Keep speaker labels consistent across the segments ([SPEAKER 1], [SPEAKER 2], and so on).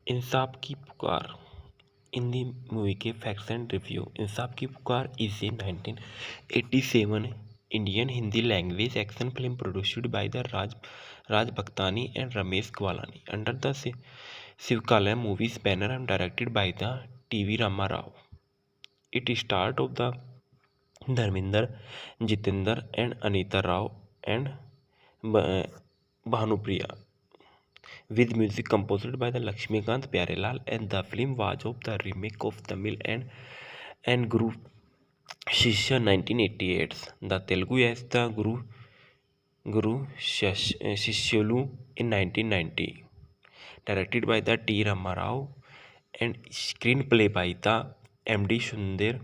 [SPEAKER 1] इंसाफ Ki Pukar. Hindi movie के facts and review. Insaaf Ki Pukar is a 1987 Indian Hindi language action film produced by the Raj Bhaktani and Ramesh Gwalani under the Shivkalay movies banner and directed by the TV Rama Rao. It starred of the Dharminder, Jitendra and Anita Rao and Bhanupriya, with music composed by the Lakshmikant Pyarelal, and the film was of the remake of Tamil and Guru Shishya 1988. The Telugu as the Guru Shishyulu in 1990. Directed by the T. Ramarao and screenplay by the M.D. Sundar,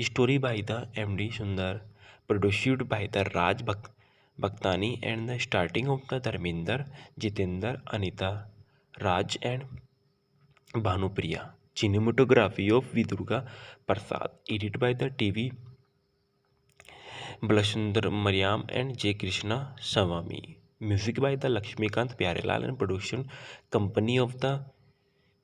[SPEAKER 1] story by the M.D. Sundar, produced by the Bhaktani and the starting of the Dharminder, Jitendra, Anita, Raj and Bhanupriya. Cinematography of Vidurga Prasad, edited by the TV Balachandra Mariam and J. Krishna Swamy. Music by the Lakshmikant Pyarelal and production company of the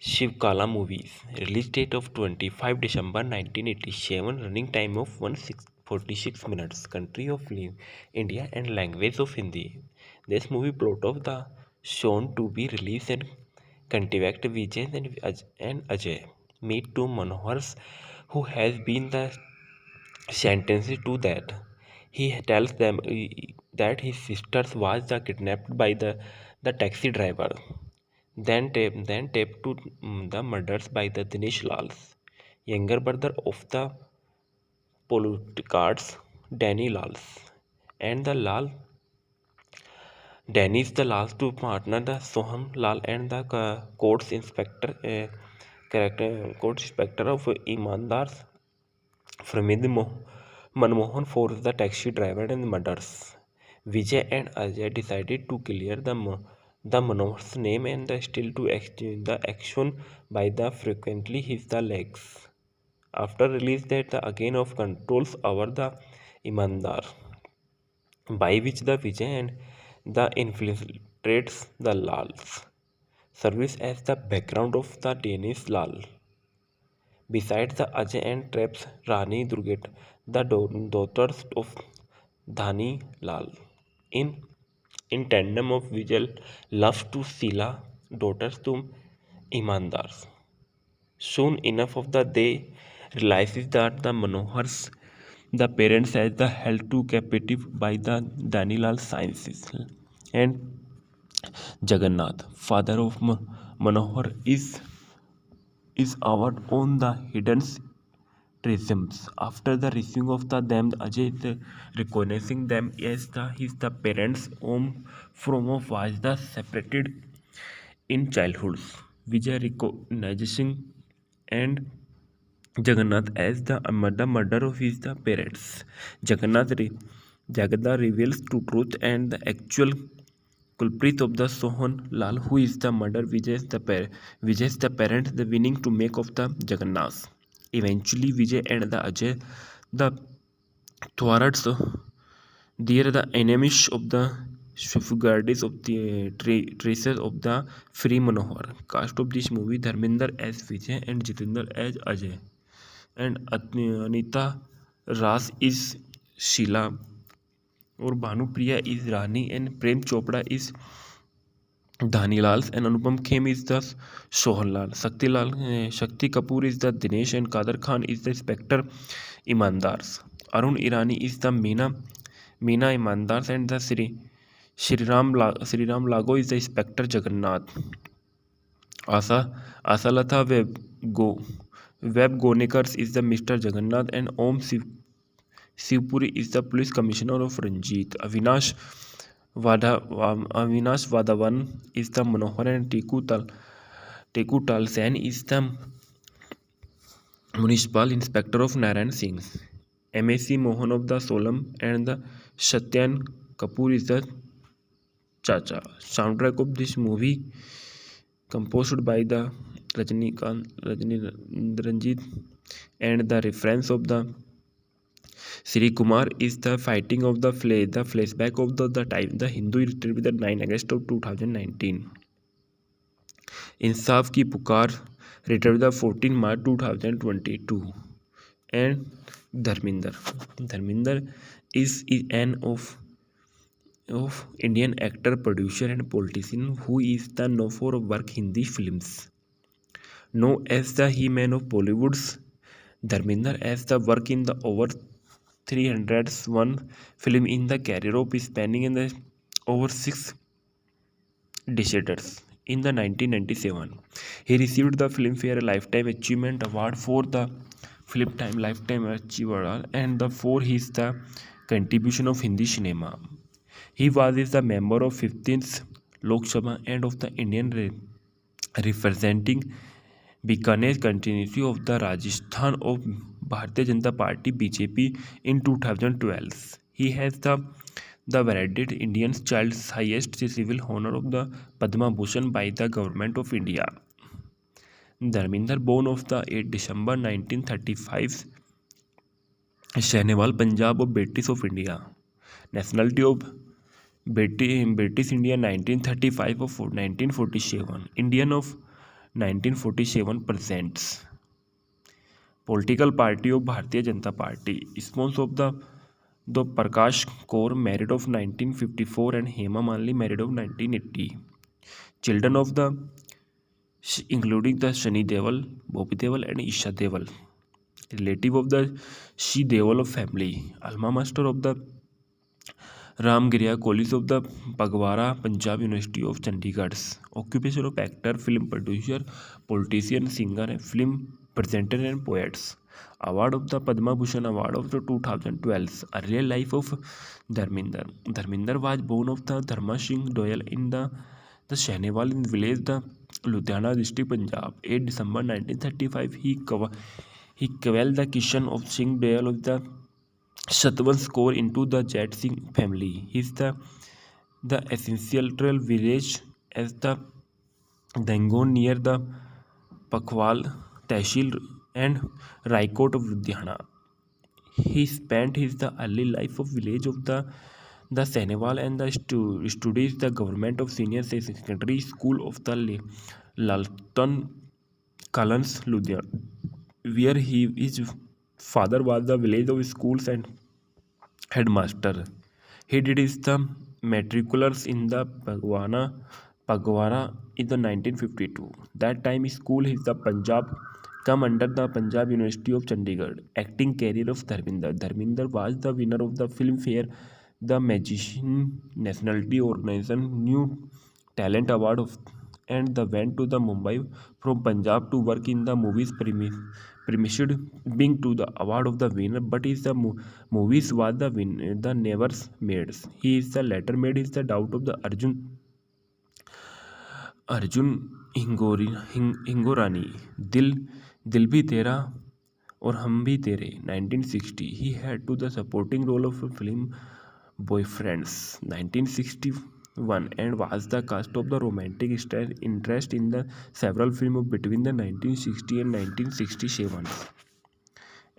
[SPEAKER 1] Shivkala movies. Release date of 25 December 1987. Running time of 146 minutes. Country of India and language of Hindi. This movie plot of the shown to be released and contact Vijay and Ajay meet two Manohars who has been the sentenced to that. He tells them that his sister was kidnapped by the taxi driver, then taped to the murders by the Dinesh Lal's younger brother of the politicards, Danny Lal's, and the Danny is the last to partner the Soham Lal and the court inspector of Imandars. Framid Manmohan forced the taxi driver and murders. Vijay and Ajay decided to clear the Manohar's name and still to exchange the action by the frequently his the legs. After release that the again of controls over the Imandar, by which the Vijay and the infiltrates the Lals service as the background of the Danish Lal. Besides the Ajay and traps Rani Durgat, the daughters of Dhani Lal. In in tandem of Vijay loves to Sila, daughters to Imandars. Soon enough of the day realizes that the Manohars, the parents as the held to captive by the Danilal sciences, and Jagannath, father of Manohar, is our own the hidden treasures. After the receiving of them, Ajay is recognizing them as his parents' home from was the separated in childhood. Vijay recognizing and Jagannath as the murder of his the parents. Jagadha reveals to truth and the actual culprit of the Sohan Lal, who is the murder Vijay's the parent, the winning to make of the Jagannath. Eventually, Vijay and the Ajay, the thwarts, they are the enemies of the safeguards of the traces of the free Manohar. Cast of this movie: Dharminder as Vijay and Jitendra as Ajay, and Anita Ras is Sheila, और Bhanupriya is Rani and Prem Chopra is Dhanilal and Anupam Khem is the Sohanlal. Shakti Kapoor is the Dinesh and Kader Khan is the Spectre Imandars. Arun Irani is the Meena Imandars and the Sriram Lago is the Spectre Jagannath. Asalatha Web Gonekars is the Mr. Jagannath and Shivpuri is the police commissioner of Ranjit. Avinash Vadavan is the Manohar and Teku Talsen is the municipal inspector of Narayan Singh. MAC Mohan of the Solam and the Satyan Kapoor is the Chacha. Soundtrack of this movie composed by the Ranjit, and the reference of the Sri Kumar is the fighting of the flashback of the time the Hindu retreat with the 9 August of 2019. Insaaf Ki Pukar, return the 14 March 2022. And Dharminder. Dharminder is an of Indian actor, producer, and politician who is the known for work Hindi films. Known as the He-Man of Bollywood's, Dharminder as the work in the over 301 film in the career of spanning in the over 6 decades. In the 1997, he received the Filmfare Lifetime Achievement Award for the Filmtime Lifetime Achiever and the for his the contribution of Hindi cinema. He was is the member of 15th Lok Sabha and of the Indian representing Bikaner continuity of the Rajasthan of Bharatiya Janata Party BJP in 2012. He has the awarded Indian child's highest civil honor of the Padma Bhushan by the Government of India. Dharminder, born of the 8 December 1935, Sahnewal, Punjab of British of India. Nationality of British India 1935 of 1947. Indian of 1947 presents. Political party of Bharatiya Janata Party. Sponsor of the Prakash Kaur, married of 1954, and Hema Malini, married of 1980. Children of the including the Shani Deol, Bobby Deol, and Isha Deol. Relative of the Shi Deol of family. Alma master of the Ramgiriya College of the Pagwara, Punjab University of Chandigarh. Occupation of actor, film producer, politician, singer, film presenter, and poets. Award of the Padma Bhushan Award of the 2012. Earlier life of Dharminder. Dharminder was born of the Dharma Singh Doyal in the Sahnewal in village, the Ludhiana district, Punjab. 8 December 1935, he quelled the Kishan of Singh Doyal of the Satwan score into the Jet Singh family. He is the essential village as the Dangon near the Pakwal, Tehsil, and Raikot of Ludhiana. He spent his the early life of village of the Sahnewal and the studies the government of senior secondary school of the Lalton Kalans, Ludhiana, where his father was the village of schools and headmaster. He did his the matriculars in the Pagwara in the 1952. That time school is the Punjab come under the Punjab University of Chandigarh. Acting career of Dharminder. Dharminder was the winner of the Filmfare, the Magician Nationality Organization New Talent Award of, and the went to the Mumbai from Punjab to work in the movies premised being to the award of the winner, but is the movies was the never made. He is the latter made is the doubt of the Arjun Hingorani, दिल दिल भी तेरा और हम भी तेरे 1960. He had to the supporting role of a film Boyfriends 1961 and was the cast of the romantic interest in the several films between the 1960 and 1967.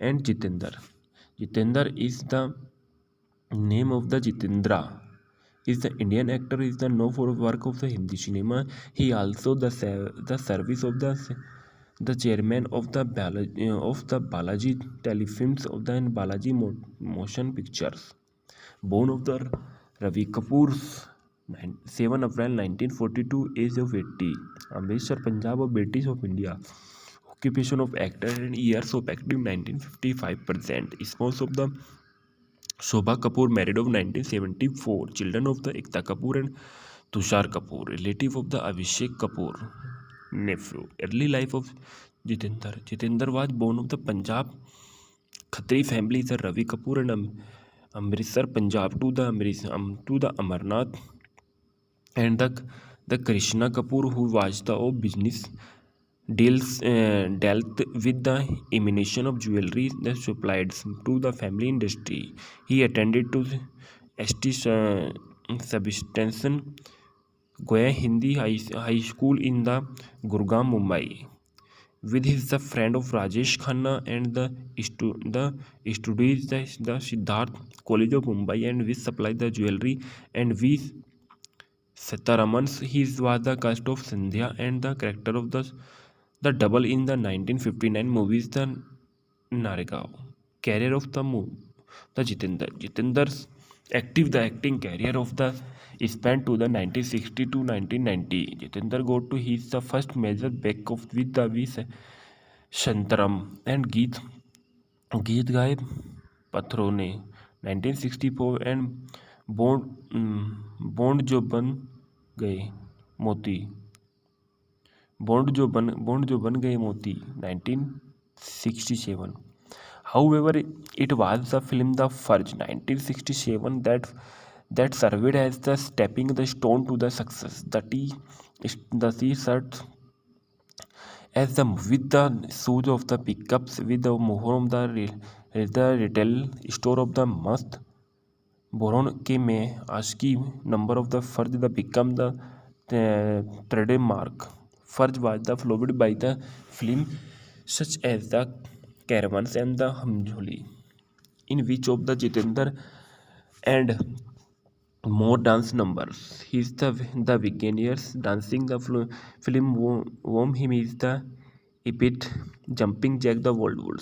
[SPEAKER 1] And Jitendra is the name of the Jitendra is the Indian actor is the known for work of the Hindi cinema. He also the service of the chairman of the Balaji Telefilms of the Balaji Motion Pictures. Born of the Ravi Kapoor, 7 April 1942, age of 80. Amritsar, Punjab, of British of India. Occupation of actor and years of acting 1955%. Spouse of the Shobha Kapoor, married of 1974. Children of the Ekta Kapoor and Tushar Kapoor. Relative of the Abhishek Kapoor. Nephew. Early life of Jitendra. Jitendra was born of the Punjab Khatri family, the Ravi Kapoor and Amritsar, Punjab to the Amarnath, and the Krishna Kapoor, who was the business dealt with the emanation of jewelry that supplied to the family industry. He attended to ST Substantion Goya Hindi High School in the Gurgaon, Mumbai, with his the friend of Rajesh Khanna and the studies the Siddharth College of Mumbai, and which supply the jewelry and Sitaramans, he was the cast of Sandhya and the character of the double in the 1959 movies The Naragaon. Career of the Jitendra. Jitendra's the acting career of the span to the 1960 to 1990. Jitendra got to his the first major break of with the V. Shantaram and गीत गाए पत्थरों ने 1964 and bond जो बन गए मोती bond जो बन गए मोती 1967. However, it was the film The Furge 1967 that served as the stepping the stone to the success. The T-shirt as the with the shoes of the pickups with the mohor of the retail store of the must boron के में आशिकी number of the फर्ज the become the trademark. Furj was the followed by the film such as the Caravans and the Hamjoli, in which of the Jitendra and more dance numbers. He is the beginners dancing the film whom him is the epic jumping jack the world.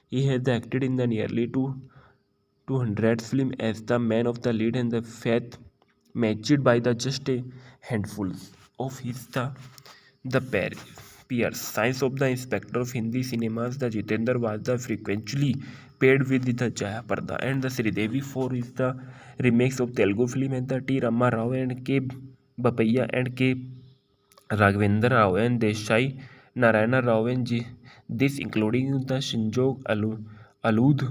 [SPEAKER 1] He has acted in the nearly 200 film as the man of the lead and the faith matched by the just a handful of his the peers. Science of the Inspector of Hindi cinemas, the Jitendra was the frequently paired with the Jaya Parda and the Sridevi for is the remakes of Telugu film and the T. Rama Rao and K. Bapaiya and K. Raghavendra Rao and Desai Narayana Rao and this including the Shinjog Alud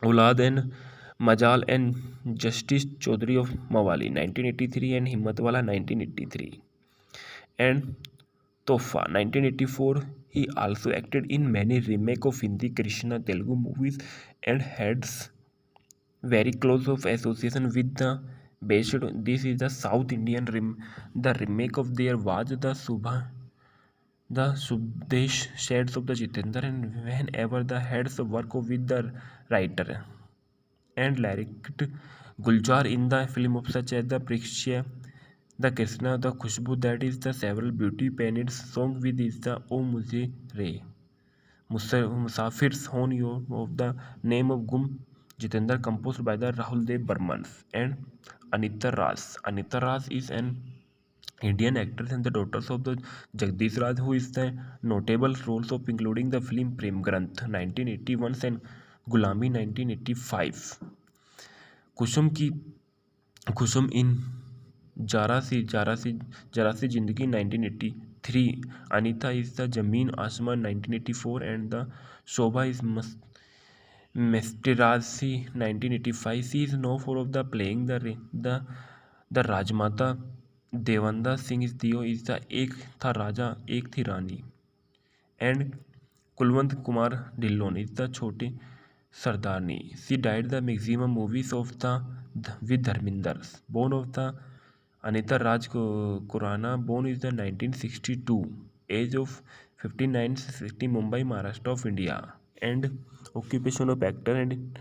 [SPEAKER 1] Aulad and Majal and Justice Chaudhary of Mawali 1983 and Himmatwala 1983 and Tofa 1984. He also acted in many remake of Hindi Krishna Telugu movies and had very close of association with the based. This is the South Indian the remake of there was the Subdesh shades of the Jitendra and whenever the heads work with the writer and lyricist Guljar in the film of such as the Prikshya, the Krishna, the Khushbu, that is the several beauty painted song with is the O Mujhe Re. Musafir's Hon Yo of the name of Gum Jitendra composed by the Rahul Dev Burman and Anita Ras. Anita Ras is an Indian actress and the daughters of the Jagdish Raj, who is the notable roles of including the film Prem Granth 1981 and Gulami 1985. कुसुम की कुसुम इन जरा सी जिंदगी 1983. Anita is the Zameen Aasmaan 1984 and the Shobha is मेस्टेरासी 1985. She is known for of the playing the Rajmata. Devanda Singh is दियो is the Ek Tha Raja Ek Thi Rani and Kulwant Kumar Dhillon is the Chhote Sardarni. She died the maximum movies of the with Dharminder. Born of the Anita Raj Khurana, born is the 1962, age of 59, 60, Mumbai, Maharashtra of India, and occupation of actor and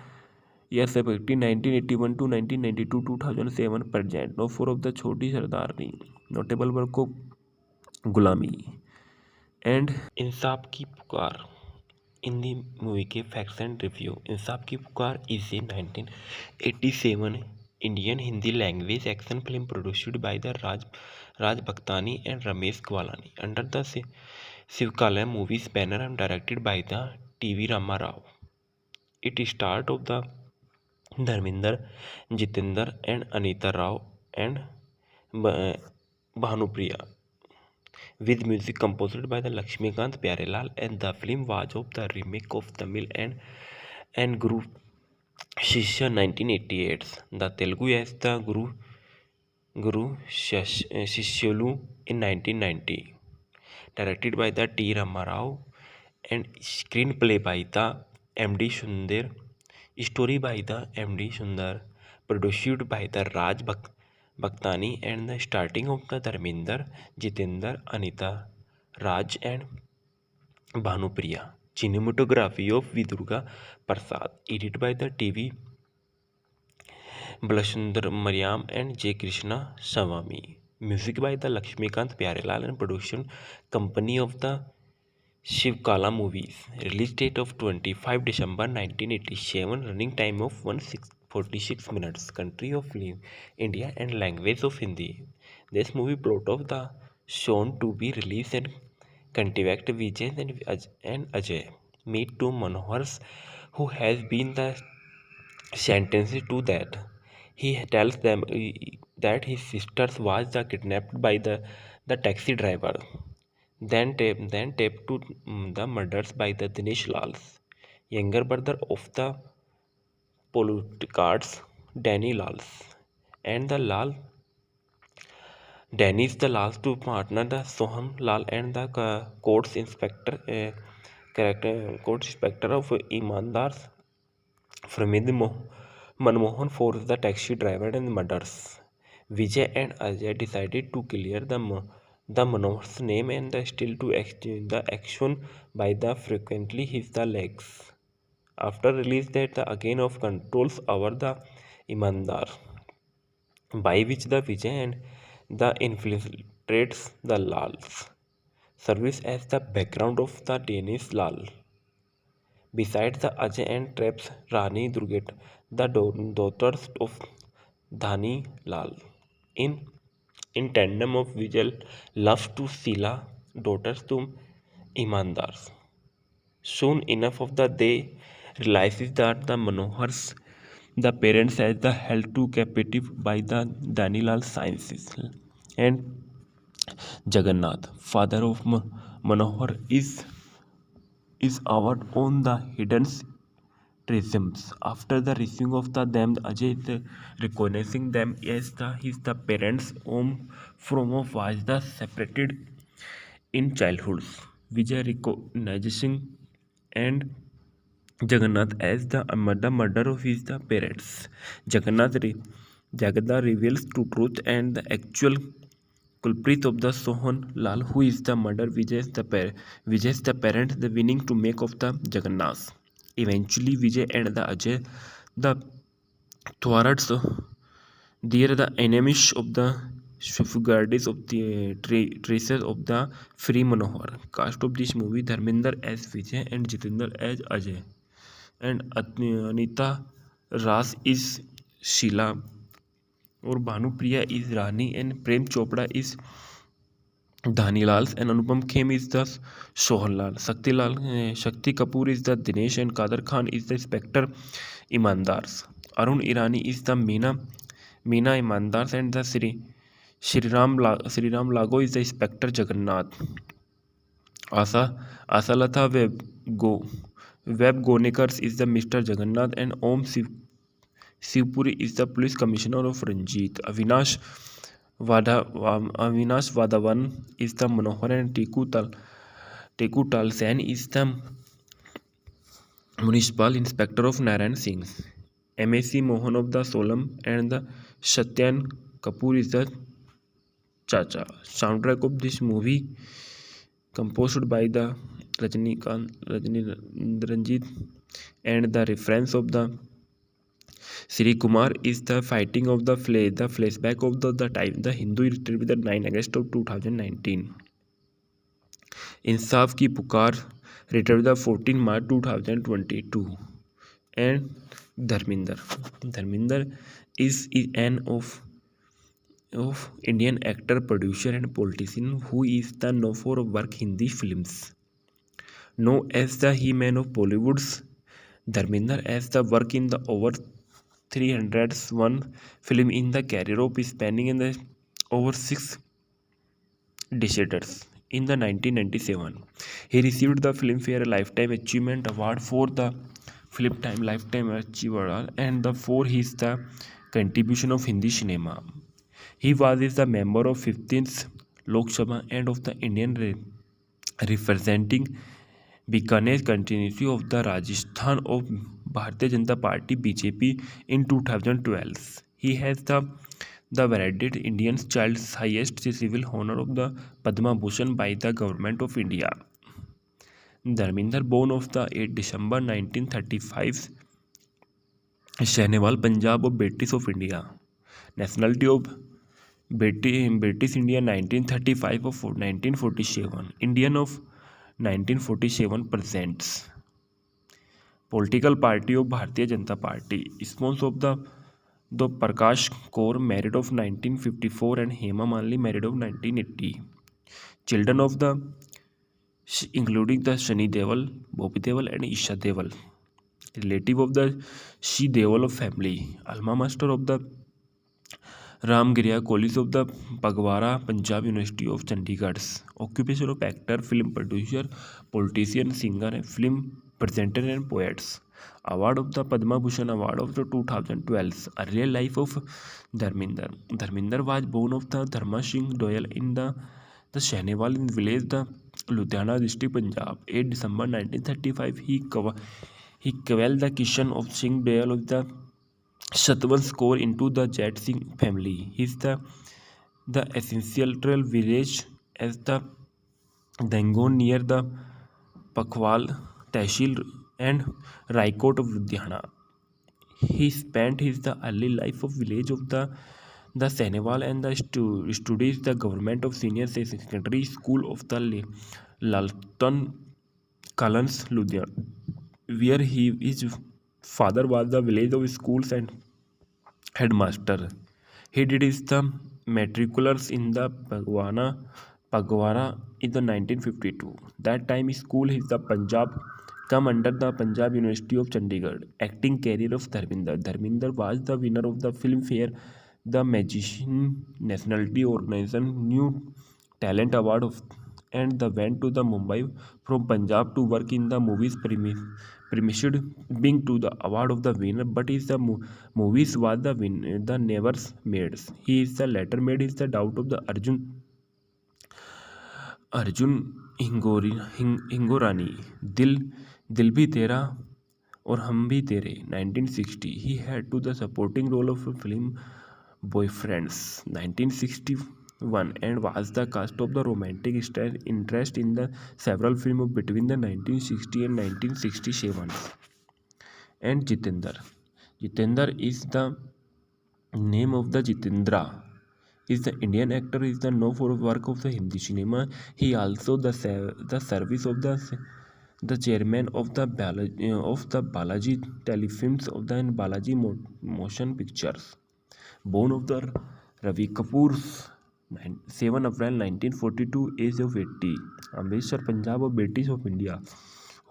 [SPEAKER 1] years of acting 1981 to 1992 2007 present. No four of the Choti Sardarni, notable work of Gulami and Insaaf Ki Pukar. Hindi movie के facts and review. Insaaf Ki Pukar is a 1987 Indian Hindi language action film produced by the Raj Bhaktani and Ramesh Gwalani under the Shivkalay movies banner and directed by the TV. Rama Rao. It start of the Dharmendra, Jeetendra and Anita Rao and Bhanupriya with music composed by the Lakshmikant Pyarelal, and the film was of the remake of Tamil and Guru Shishya 1988. The Telugu as the Guru Shishyalu in 1990. Directed by the T. Rama Rao and screenplay by the M.D. Sundar. Story by the M.D. Sundar. Produced by the Raj Bhaktani and the starting of the Dharminder, Jitendra, Anita Raj and Bhanupriya. Cinematography of Vidurga Prasad. Edited by the T.V. Balachandra Mariam and J. Krishna Swamy. Music by the Lakshmikant Pyarelal and production company of the Shivkala Movies. Release date of 25 December 1987. Running time of 146 minutes. Country of India and language of Hindi. This movie plot of the shown to be released and contact Vijay and Ajay meet two Manohars who has been the sentenced to that. He tells them that his sister was kidnapped by the taxi driver, then taped to the murders by the Dinesh Lal's younger brother of the politicards, Danny Lal's, and the Danny's the last two partner, the Soham Lal and the court inspector of Imandars Pramod Manmohan forced the taxi driver and murders. Vijay and Ajay decided to clear the Manohar's name and still to exchange the action by the frequently his the legs. After release that the again of controls over the Imandar, by which the Vijay and the infiltrates the Lals service as the background of the Danish Lal. Besides the Ajay and traps Rani Durgat, the daughters of Dhani Lal. In in tandem of Vijay loves to Sila, daughters to Imandars. Soon enough of the they realizes that the Manohars, the parents as the held to captive by the Danilal sciences, and Jagannath, father of Manohar, is out on the hidden treasures. After the receiving of them, Ajay is recognizing them as the parents whom from of was the separated in childhood. Vijay recognizing and Jagannath as the murder of his the parents. Jagadda reveals to truth and the actual culprit of the Sohan Lal, who is the murder Vijay's the parent, the winning to make of the Jagannath. Eventually, Vijay and the Ajay, the thwarts, they are the enemies of the safeguards of the traces of the free Manohar. Cast of this movie: Dharminder as Vijay and Jitendra as Ajay, and Anita Ras is Sheila, और Bhanupriya is Rani, and Prem Chopra is Dhanilal, and Anupam Khem is the Sohanlal. Shakti Kapoor is the Dinesh, and Kader Khan is the Inspector Imandars. Arun Irani is the Meena Imandars, and the Sriram Lago is the Inspector Jagannath. Asalatha Web Gonekars is the Mr. Jagannath, and Om Shivpuri is the police commissioner of Ranjit. Avinash Vadavan is the Manohar, and Teku Talsen is the municipal inspector of Narayan Singh. MAC Mohan of the Solam, and the Satyan Kapoor is the Chacha. Soundtrack of this movie composed by the Ranjit, and the reference of the Sri Kumar is the fighting of the flashback of the time the Hindu retreat with the 9 August of 2019. Insaf Ki Pukar returned the 14 March 2022. And Dharminder is an of Indian actor, producer and politician who is the known for work Hindi films. Known as the He-Man of Bollywood's, Dharminder as the work in the over 301 film in the career of spanning in the over 6 decades. In the 1997, he received the Filmfare Lifetime Achievement Award for the Filmtime Lifetime Achievement and for his the contribution of Hindi cinema. He was the member of 15th Lok Sabha and of the Indian representing Bikaner continuity of the Rajasthan of Bharatiya Janata Party BJP in 2012. He has the awarded Indian child's highest civil honor of the Padma Bhushan by the Government of India. Dharminder, born of the 8 December 1935 Shahnawaz, Punjab of British of India. Nationality of British India 1935 of 1947. Indian of 1947 presents. Political party of Bharatiya Janata Party. Sponsor of the Prakash Kaur married of 1954 and Hema Malini married of 1980. Children of the including the Shani Deval, Bobby Deval and Isha Deval. Relative of the Shi Deval family. Alma master of the Ramgiriya College of the Pagwara Punjab University of Chandigarh. Occupation of actor, film producer, politician, singer, film presenter and poets. Award of the Padma Bhushan Award of the 2012. Earlier life of Dharminder. Dharminder was born of the Dharma Singh Doyal in the Shahnewal in village the Ludhiana district Punjab. 8 December 1935 he quelled the Kishan of Singh Doyal of the Shatwan score into the Jet Singh family. He is the essential village as the Dangon near the Pakwal, Tehsil and Raikot of Ludhiana. He spent his the early life of village of the Sahnewal and the studies the government of senior secondary school of the Lalton Kalans, Ludhiana, where his father was the village of schools and headmaster. He did his the matriculars in the Pagwara in the 1952. That time school is the Punjab come under the Punjab University of Chandigarh. Acting career of Dharminder. Dharminder was the winner of the Filmfare, the Magician Nationality Organization New Talent Award of, and the went to the Mumbai from Punjab to work in the movies premised being to the award of the winner, but is the movies was the win the never made. He is the latter made is the doubt of the Arjun Hingorani. दिल भी तेरा और हम भी तेरे 1960. He had to the supporting role of a film Boyfriends 1961 and was the cast of the romantic interest in the several films between the 1960 and 1967. And Jitendra is the name of the Jitendra is the Indian actor is the known for work of the Hindi cinema. He also the service of the chairman of the Balaji Telefilms of the Balaji Motion Pictures. Born of the Ravi Kapoor 7 April 1942, age of 80. Amritsar, Punjab of British of India.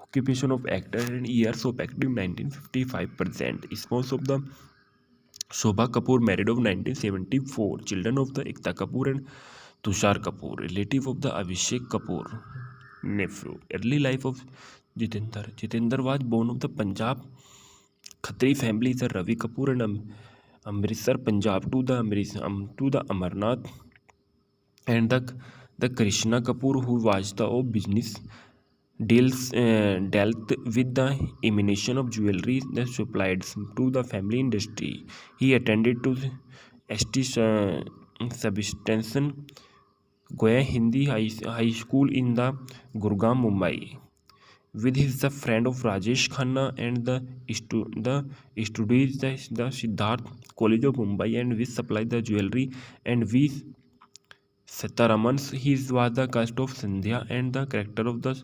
[SPEAKER 1] Occupation of actor and years of active 1955%. Spouse of the Shobha Kapoor married of 1974. Children of the Ekta Kapoor and Tushar Kapoor. Relative of the Abhishek Kapoor. Nephew. Early life of Jitendra. Jitendra was born of the Punjab Khatri family. The Ravi Kapoor and Amritsar, Punjab to the Amarnath and the Krishna Kapoor who was the business dealt with the emanation of jewelry that supplied to the family industry. He attended to ST Substantion Goya Hindi High School in the Gurgaon, Mumbai. With his the friend of Rajesh Khanna and the studies the Siddharth College of Mumbai and which supplied the jewelry and we Sitaramans. He was the cast of Sandhya and the character of the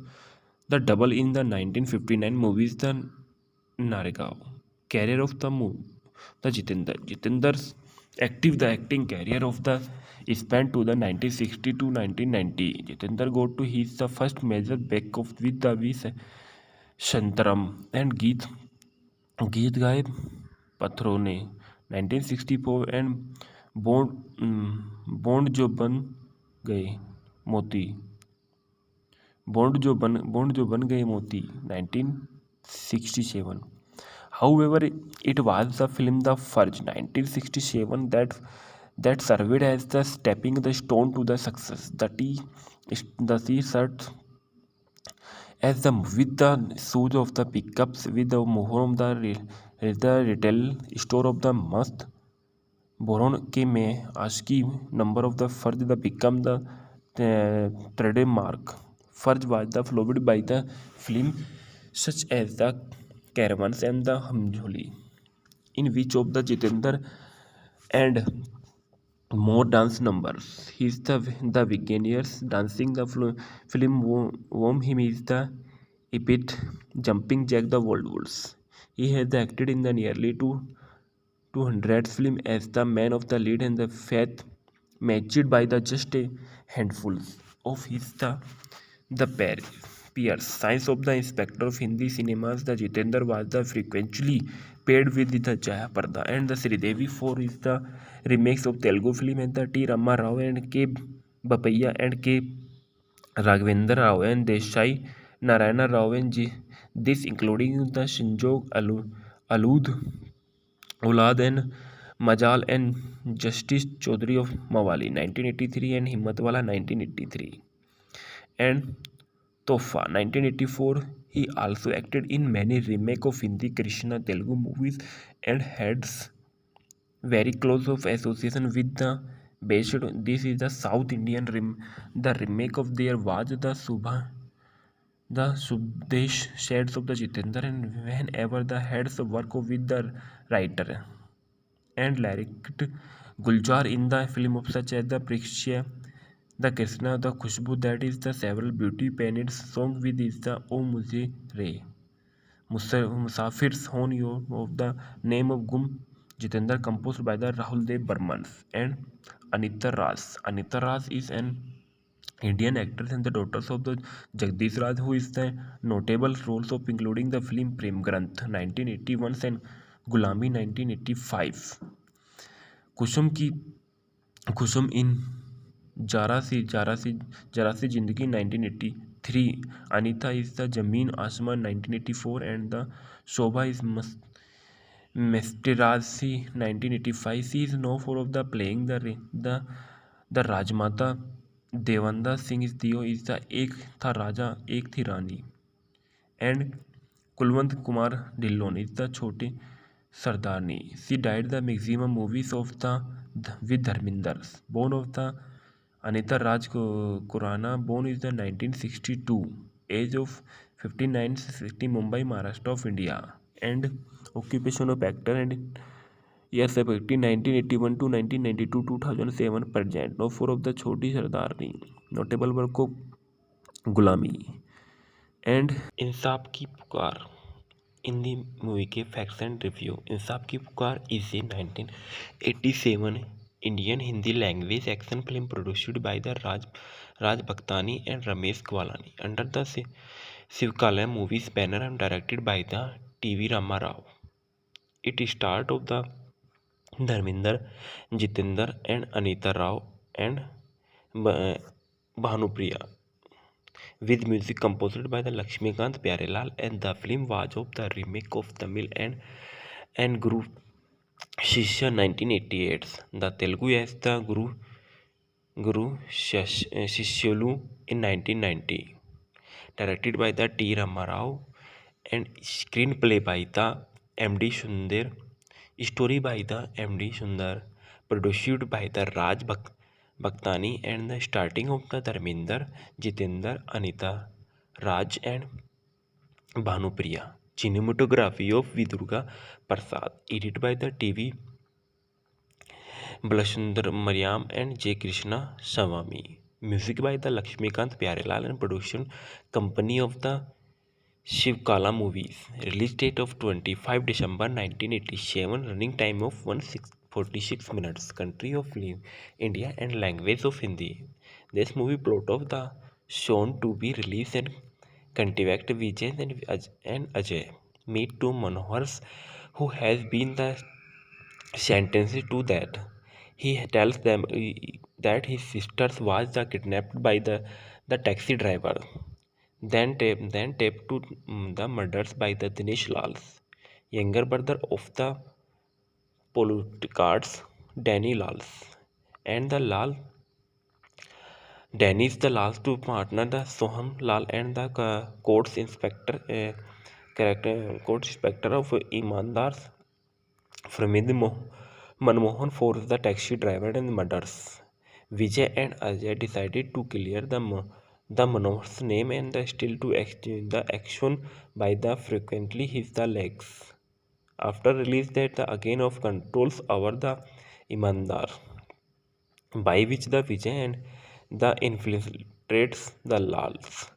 [SPEAKER 1] double in the 1959 movies The Naregaon. Career of the Jitendra. Jitendra's the acting career of the span to the 1960 to 1990. Jitendra got to his the first major break of with the V Shantaram and Geet Gaye Pathro ने 1964 and bond जो बन गए मोती bond जो बन गए मोती 1967. However, it was the film The Furj 1967 that served as the stepping the stone to the success. The T-shirt as the with the shoes of the pickups with the mohon the retail store of the must Boron के में आशिकी number of the Furj the become the trademark. Furj was the followed by the film such as the Caravans and the Hamjoli. in which of the Jitendra and more dance numbers. He's the beginners dancing the film whom him is the epic jumping jack the world wars. He has acted in the nearly 200 film as the man of the lead and the faith matched by the just a handful of his the peers. Science of the Inspector of Hindi cinemas, the Jitendra was the frequently paired with the Jaya Parda and the Sridevi for is the remakes of Telugu film and the T. Rama Rao and K. Bapaiya and K. Raghavendra Rao and Desai Narayana Rao and this including the Shinjog Alud Ulad and Majal and Justice Chaudhary of Mawali 1983 and Himmatwala 1983 and Tofa 1984. He also acted in many remake of Hindi Krishna Telugu movies and had very close of association with the based. This is the South Indian the remake of there was the Subdesh Shades of the Jitendra and whenever the heads work with the writer and lyric Guljar in the film of such as the Prikshya, the Krishna, the Khushbu, that is the several beauty painted song with is the O Mujhe Re. Musafir's Hon Yo of the name of Gum Jitendra composed by the Rahul Dev Burman and Anita Ras. Anita Ras is an Indian actress and the daughters of the Jagdish Raj, who is the notable roles of including the film Prem Granth 1981 and Gulami 1985. कुसुम की कुसुम इन जरा सी जिंदगी 1983. Anita is the Zameen Aasmaan 1984 and the Shobha is Mesterazzi 1985. She is known for of the playing the Rajmata. Devanda Singh is दियो is the Ek Tha Raja Ek Thi Rani and Kulwant Kumar Dhillon is the Chhote Sardarni. She died the maximum movies of the with Dharminder. Born of the Anita Raj Khurana. Born is the 1962. Age of 59. 60 Mumbai, Maharashtra of India. And occupation of actor and years of acting 1981 to 1992 2007 present. No four of the Choti Sardarni. Notable work of Gulami and Insaaf Ki Pukar. Hindi movie के facts and review. Insaaf Ki Pukar is a 1987 Indian Hindi language action film produced by the Raj Bhaktani and Ramesh Gwalani under the Shivkalay movies banner and directed by the TV Rama Rao. It start of the Dharmendra, Jeetendra and Anita Rao and Bhanupriya with music composed by the Lakshmikant Pyarelal, and the film was of the remake of Tamil and Guru Shishya 1988. The Telugu as the Guru Shishyalu in 1990. Directed by the T. Rama Rao and screenplay by the M.D. Sundar. Story by the M.D. Sundar. Produced by the Raj Bhaktani and the starting of the Dharminder, Jitendra, Anita Raj and Bhanupriya. Cinematography of Vidurga Prasad. Edited by the TV Balachandra Mariam and J. Krishna Swami. Music by the Lakshmikant Pyarelal and production company of the Shivkala movies. Release date of 25 December 1987. Running time of 146 minutes. Country of India and language of Hindi. This movie plot of the shown to be released and contact Vijay and Ajay meet two Manohars who has been the sentenced to that. He tells them that his sister was the kidnapped by the taxi driver. Then taped to the murders by the Dinesh Lal's younger brother of the politicards, Danny Lals, and the Danny's the last two partner, the Soham Lal and the courts inspector, court inspector of Imandars, Pramid Manmohan for the taxi driver and murders. Vijay and Ajay decided to clear the Manohar's name and still to exchange the action by the frequently his the legs. after release that the again of controls over the Imandar, by which the Vijay and the infiltrates the Lals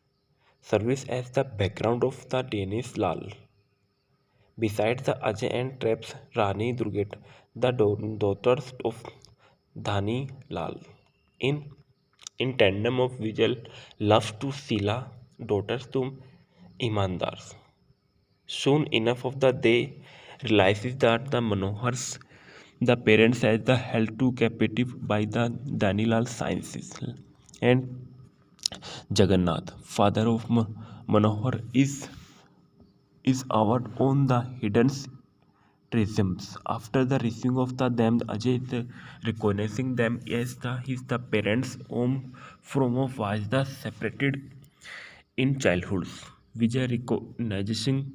[SPEAKER 1] service as the background of the Danish Lal. Besides the Ajay and traps Rani Durgat, the daughters of Dhani Lal. In in tandem of Vijay loves to Sila, daughters to Imandars. Soon enough of the day realizes that the Manohars, the parents as the held to captive by the Danilal sciences, and Jagannath, father of Manohar, is out on the hidden treasures. After the receiving of the them, Ajay is recognizing them as the parents whom from of was the separated in childhood. Vijay recognizing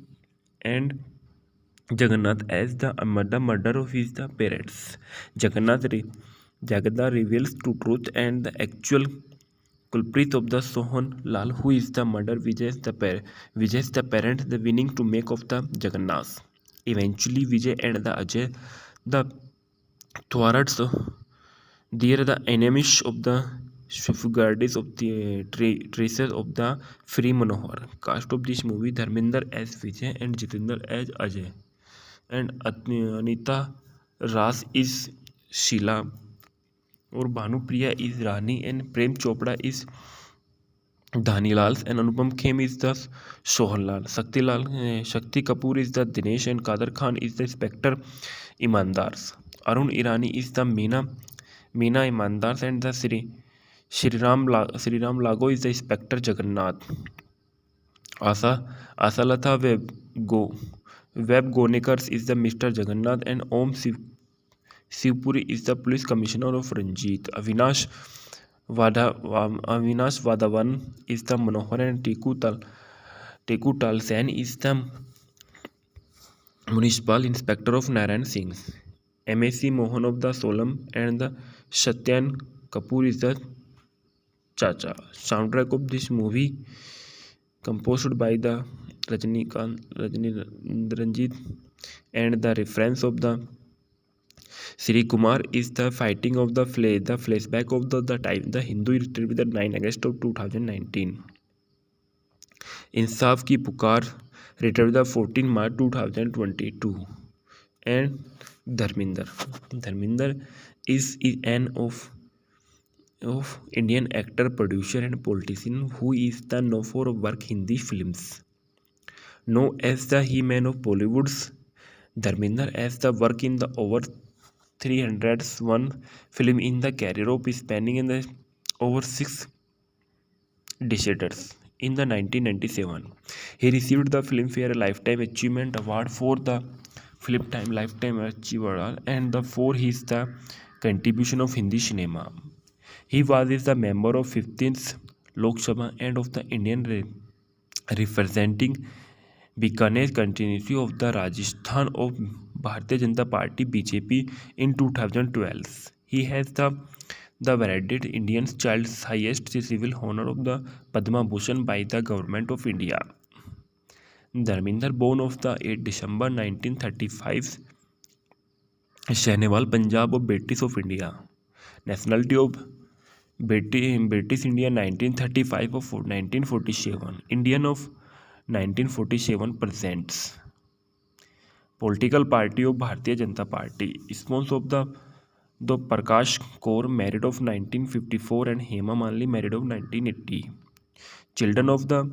[SPEAKER 1] and Jagannath as the murder of his the parents. Jagada reveals to truth and the actual culprit of the Sohan Lal, who is the murder Vijay's the parent, the winning to make of the Jagannath. Eventually, Vijay and the Ajay, the thwarts, they are the enemies of the safeguards of the traces of the free Manohar. Cast of this movie: Dharminder as Vijay and Jitendra as Ajay, and Anita Ras is Sheila, और Bhanupriya is Rani, and Prem Chopra is Dhanilal, and Anupam Khem is the Sohanlal. Shakti Kapoor is the Dinesh, and Kader Khan is the Inspector Imandars. Arun Irani is the Meena Imandars, and the Sriram Lago is the Inspector Jagannath. Asalatha Web Gonekars is the Mr. Jagannath, and Shivpuri is the police commissioner of Ranjit. Avinash Vadavan is the Manohar, and Teku Talsen is the municipal inspector of Narayan Singh. MAC Mohan of the Solam, and the Satyan Kapoor is the Chacha. Soundtrack of this movie composed by the Ranjit, and the reference of the Sri Kumar is the fighting of the flashback of the time the Hindu history with the 9 August of 2019. Insaf Ki Pukar returned the 14 March 2022. And Dharminder is an of Indian actor, producer, and politician who is the known for work Hindi films. Known as the He-Man of Bollywood's, Dharminder as the work in the over 301 film in the career of spanning in the over 6 decades. In the 1997, he received the Filmfare Lifetime Achievement Award for the Filmtime Lifetime Achievement and for his the contribution of Hindi cinema. He was the member of 15th Lok Sabha and of the Indian representing Bikaner continuity of the Rajasthan of Bharatiya Janata Party BJP in 2012. He has the awarded Indian child's highest civil honor of the Padma Bhushan by the Government of India. Dharminder, born of the 8 December 1935, Sahnewal, Punjab of British of India. Nationality of British India 1935 of 1947. Indian of 1947 presents. Political party of Bharatiya Janata Party. Sponsor of the Prakash Kaur, married of 1954, and Hema Malini, married of 1980. Children of the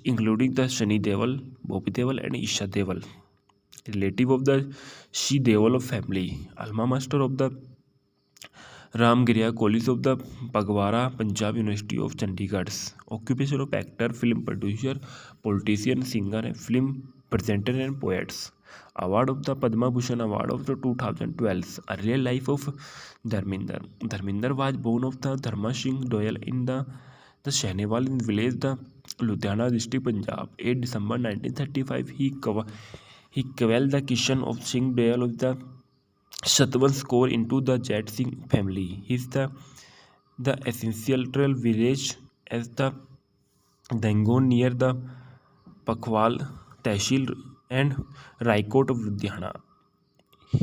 [SPEAKER 1] including the Shani Deol, Bobby Deol, and Isha Deol. Relative of the Shi Deol of family. Alma master of the Ramgiriya College of the Pagwara, Punjab University of Chandigarh. Occupation of actor, film producer, politician, singer, film presenter, and poets. Award of the Padma Bhushan Award of the 2012. Earlier life of Dharminder. Dharminder was born of the Dharma Singh Doyal in the Sahnewal in village, the Ludhiana district, Punjab. 8 December 1935, he quelled the Kishan of Singh Doyal of the Satwan Kaur into the Jet Singh family. He is the essential village as the Dangon near the Pakhwal Tehsil and Raikot of Ludhiana.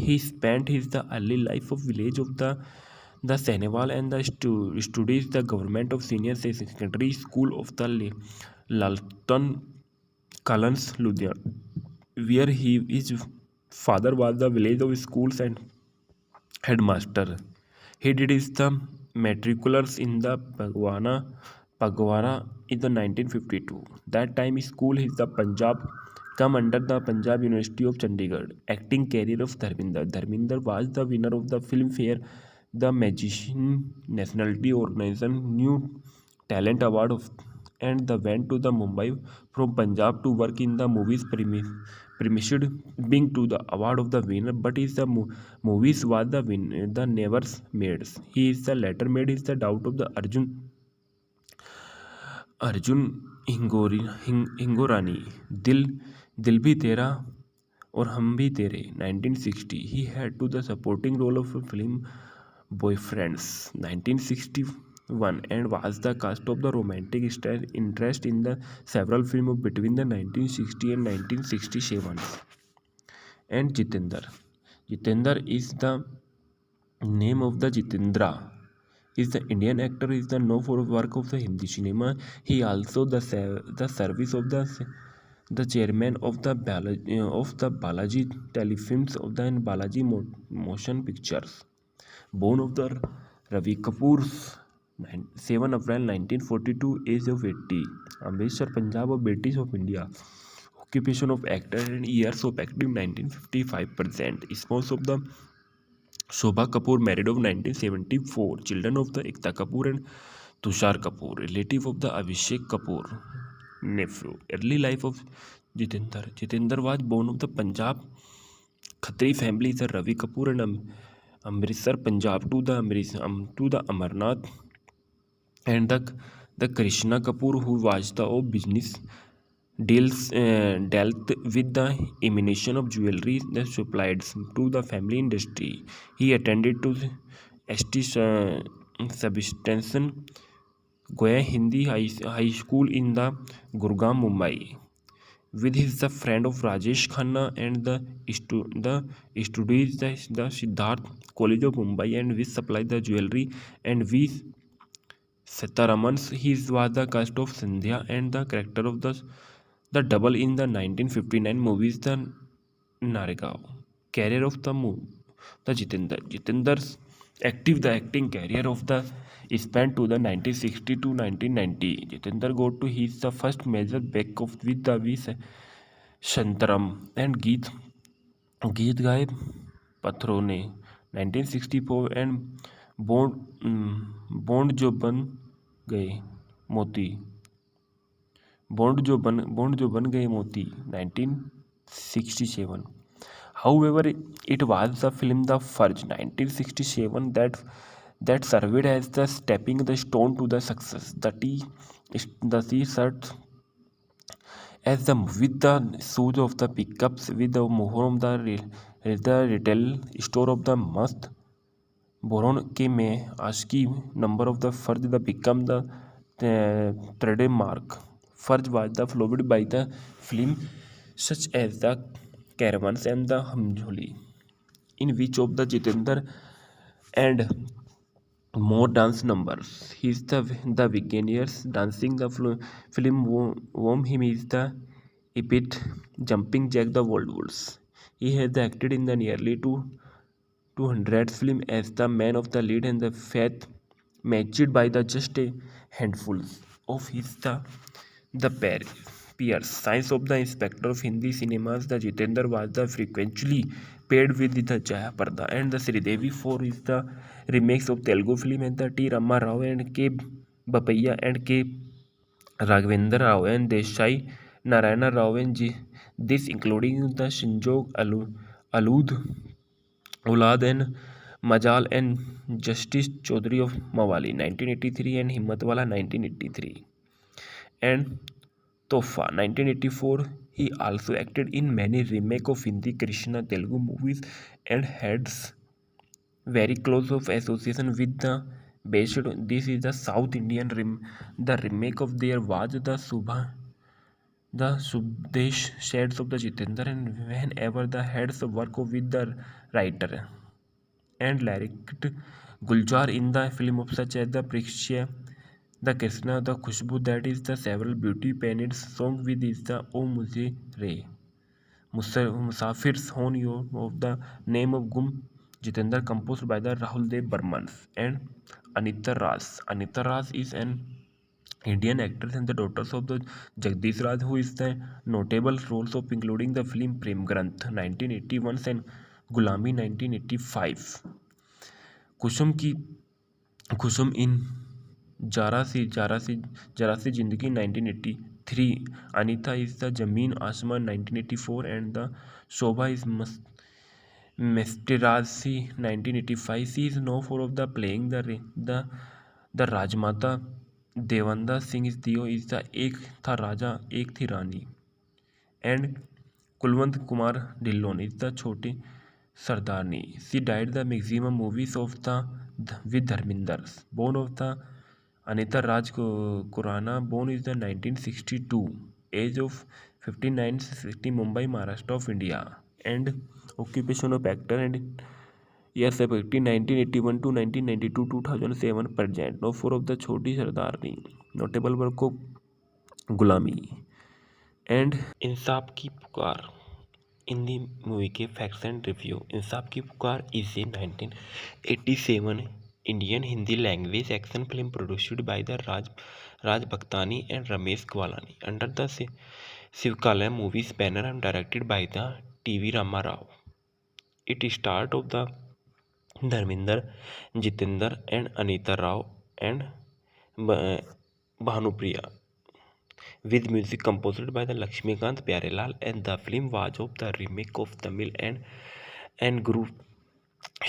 [SPEAKER 1] He spent his the early life of village of the Senegal and the studies the government of senior secondary school of the Lalton Kalans Ludhiana, where his father was the village of schools and headmaster. He did his the matriculars in the Pagwara in the 1952. That time school is the Punjab come under the Punjab University of Chandigarh. Acting career of Dharminder. Dharminder was the winner of the Filmfare, the Magician Nationality Organization New Talent Award of, and the went to the Mumbai from Punjab to work in the movies premised being to the award of the winner, but is the movies was the win the never made. He is the latter made is the doubt of the Arjun Hingorani, दिल दिल भी तेरा और हम भी तेरे 1960. He had to the supporting role of a film Boyfriends 1961 and was the cast of the romantic interest in the several films between the 1960 and 1967. And Jitendra. Jitendra is the name of the Jitendra is the Indian actor is the known for work of the Hindi cinema. He also the service of the chairman of the Balaji Telefilms of the Balaji Motion Pictures. Born of the Ravi Kapoor's 7 April 1942, age of 80. Amritsar, Punjab, of British of India. Occupation of actor and years of acting 1955%. Spouse of the Shobha Kapoor, married of 1974. Children of the Ekta Kapoor and Tushar Kapoor. Relative of the Abhishek Kapoor. Nephew. Early life of Jitendra. Jitendra was born of the Punjab Khatri family. The Ravi Kapoor and Amritsar, Punjab to the Amarnath and the Krishna Kapoor, who was the business dealt with the emanation of jewelry that supplied to the family industry. He attended to ST Substantion Goya Hindi High School in the Gurgaon, Mumbai, with his the friend of Rajesh Khanna and the studies the Siddharth College of Mumbai and which supplied the jewelry and we Sitaramans. He was the cast of Sandhya and the character of the double in the 1959 movies The Naragaon. Career of the Jitendra. Jitendra's the acting career of the span to the 1960 to 1990. Jitendra got to his the first major break of with the V. Shantaram and Geet Gaye Pathro ने 1964 and bond जो बन गए मोती bond जो बन गए मोती 1967. However, it was the film The Furge 1967 that served as the stepping the stone to the success. The T-shirt as the with the shoes of the pickups with the mohram the retail store of the must boron के में आशिकी number of the फर्ज the become the trademark. Furj was the followed by the film such as the Caravans and the Hamjoli, in which of the Jitendra and more dance numbers. He is the beginners dancing the film whom him is the epic jumping jack the world wars. He has acted in the nearly 200 film as the man of the lead and the faith matched by the just a handful of his the peers. Science of the inspector of Hindi cinemas, the Jitendra was the frequently paired with the Jaya Parda and the Sridevi for his the remakes of Telugu film and the T. Rama Rao and K. Bapaiya and K. Raghavendra Rao and Desai Narayana Rao and this including the Shinjog Alud Ulad and Majal and Justice Chaudhary of Mawali 1983 and Himmatwala 1983 and Tofa 1984. He also acted in many remake of Hindi Krishna Telugu movies and had very close of association with the this is the South Indian the remake of there was the the Subdesh shades of the Jitendra, and whenever the heads work with the writer and lyricist Guljar in the film of such as the Prikshya, the Krishna, the Khushbu, that is the several beauty painted song with is the O Mujhe Re. Musafir's Hone Yo of the name of Gum Jitendra, composed by the Rahul Dev Burman and Anita Ras. Anita Ras is an Indian actress and the daughter of the Jagdish Raj, who is the notable roles of including the film Prem Granth 1981 and Gulami 1985. कुसुम की कुसुम इन जरा सी जिंदगी 1983. Anita is the Zameen Aasmaan 1984 and the Shobha is Mesterazzi 1985. She is known for of the playing the Rajmata. Devanda Singh is Dio is the एक था राजा एक थी रानी and Kulwant Kumar Dillon is the छोटी Sardarni. She died the maximum movies of the with Dharminder. Born of the Anita Raj Kurana, born is the 1962. Age of 59, 60, Mumbai, Maharashtra of India. And occupation of actor and years of acting 1981 to 1992, 2007 present. No four of the Choti Sardarni. Notable work of Gulami and Insaaf Ki Pukar. Hindi movie के facts and review. Insaaf Ki Pukar is a 1987 Indian Hindi language action film produced by the Raj Bhaktani and Ramesh Gwalani under the Shivkalay movies banner and directed by the TV Rama Rao. It start of the Dharmendra, Jeetendra and Anita Rao and Bhanupriya, with music composed by the Lakshmikant Pyarelal, and the film was of the remake of Tamil and Guru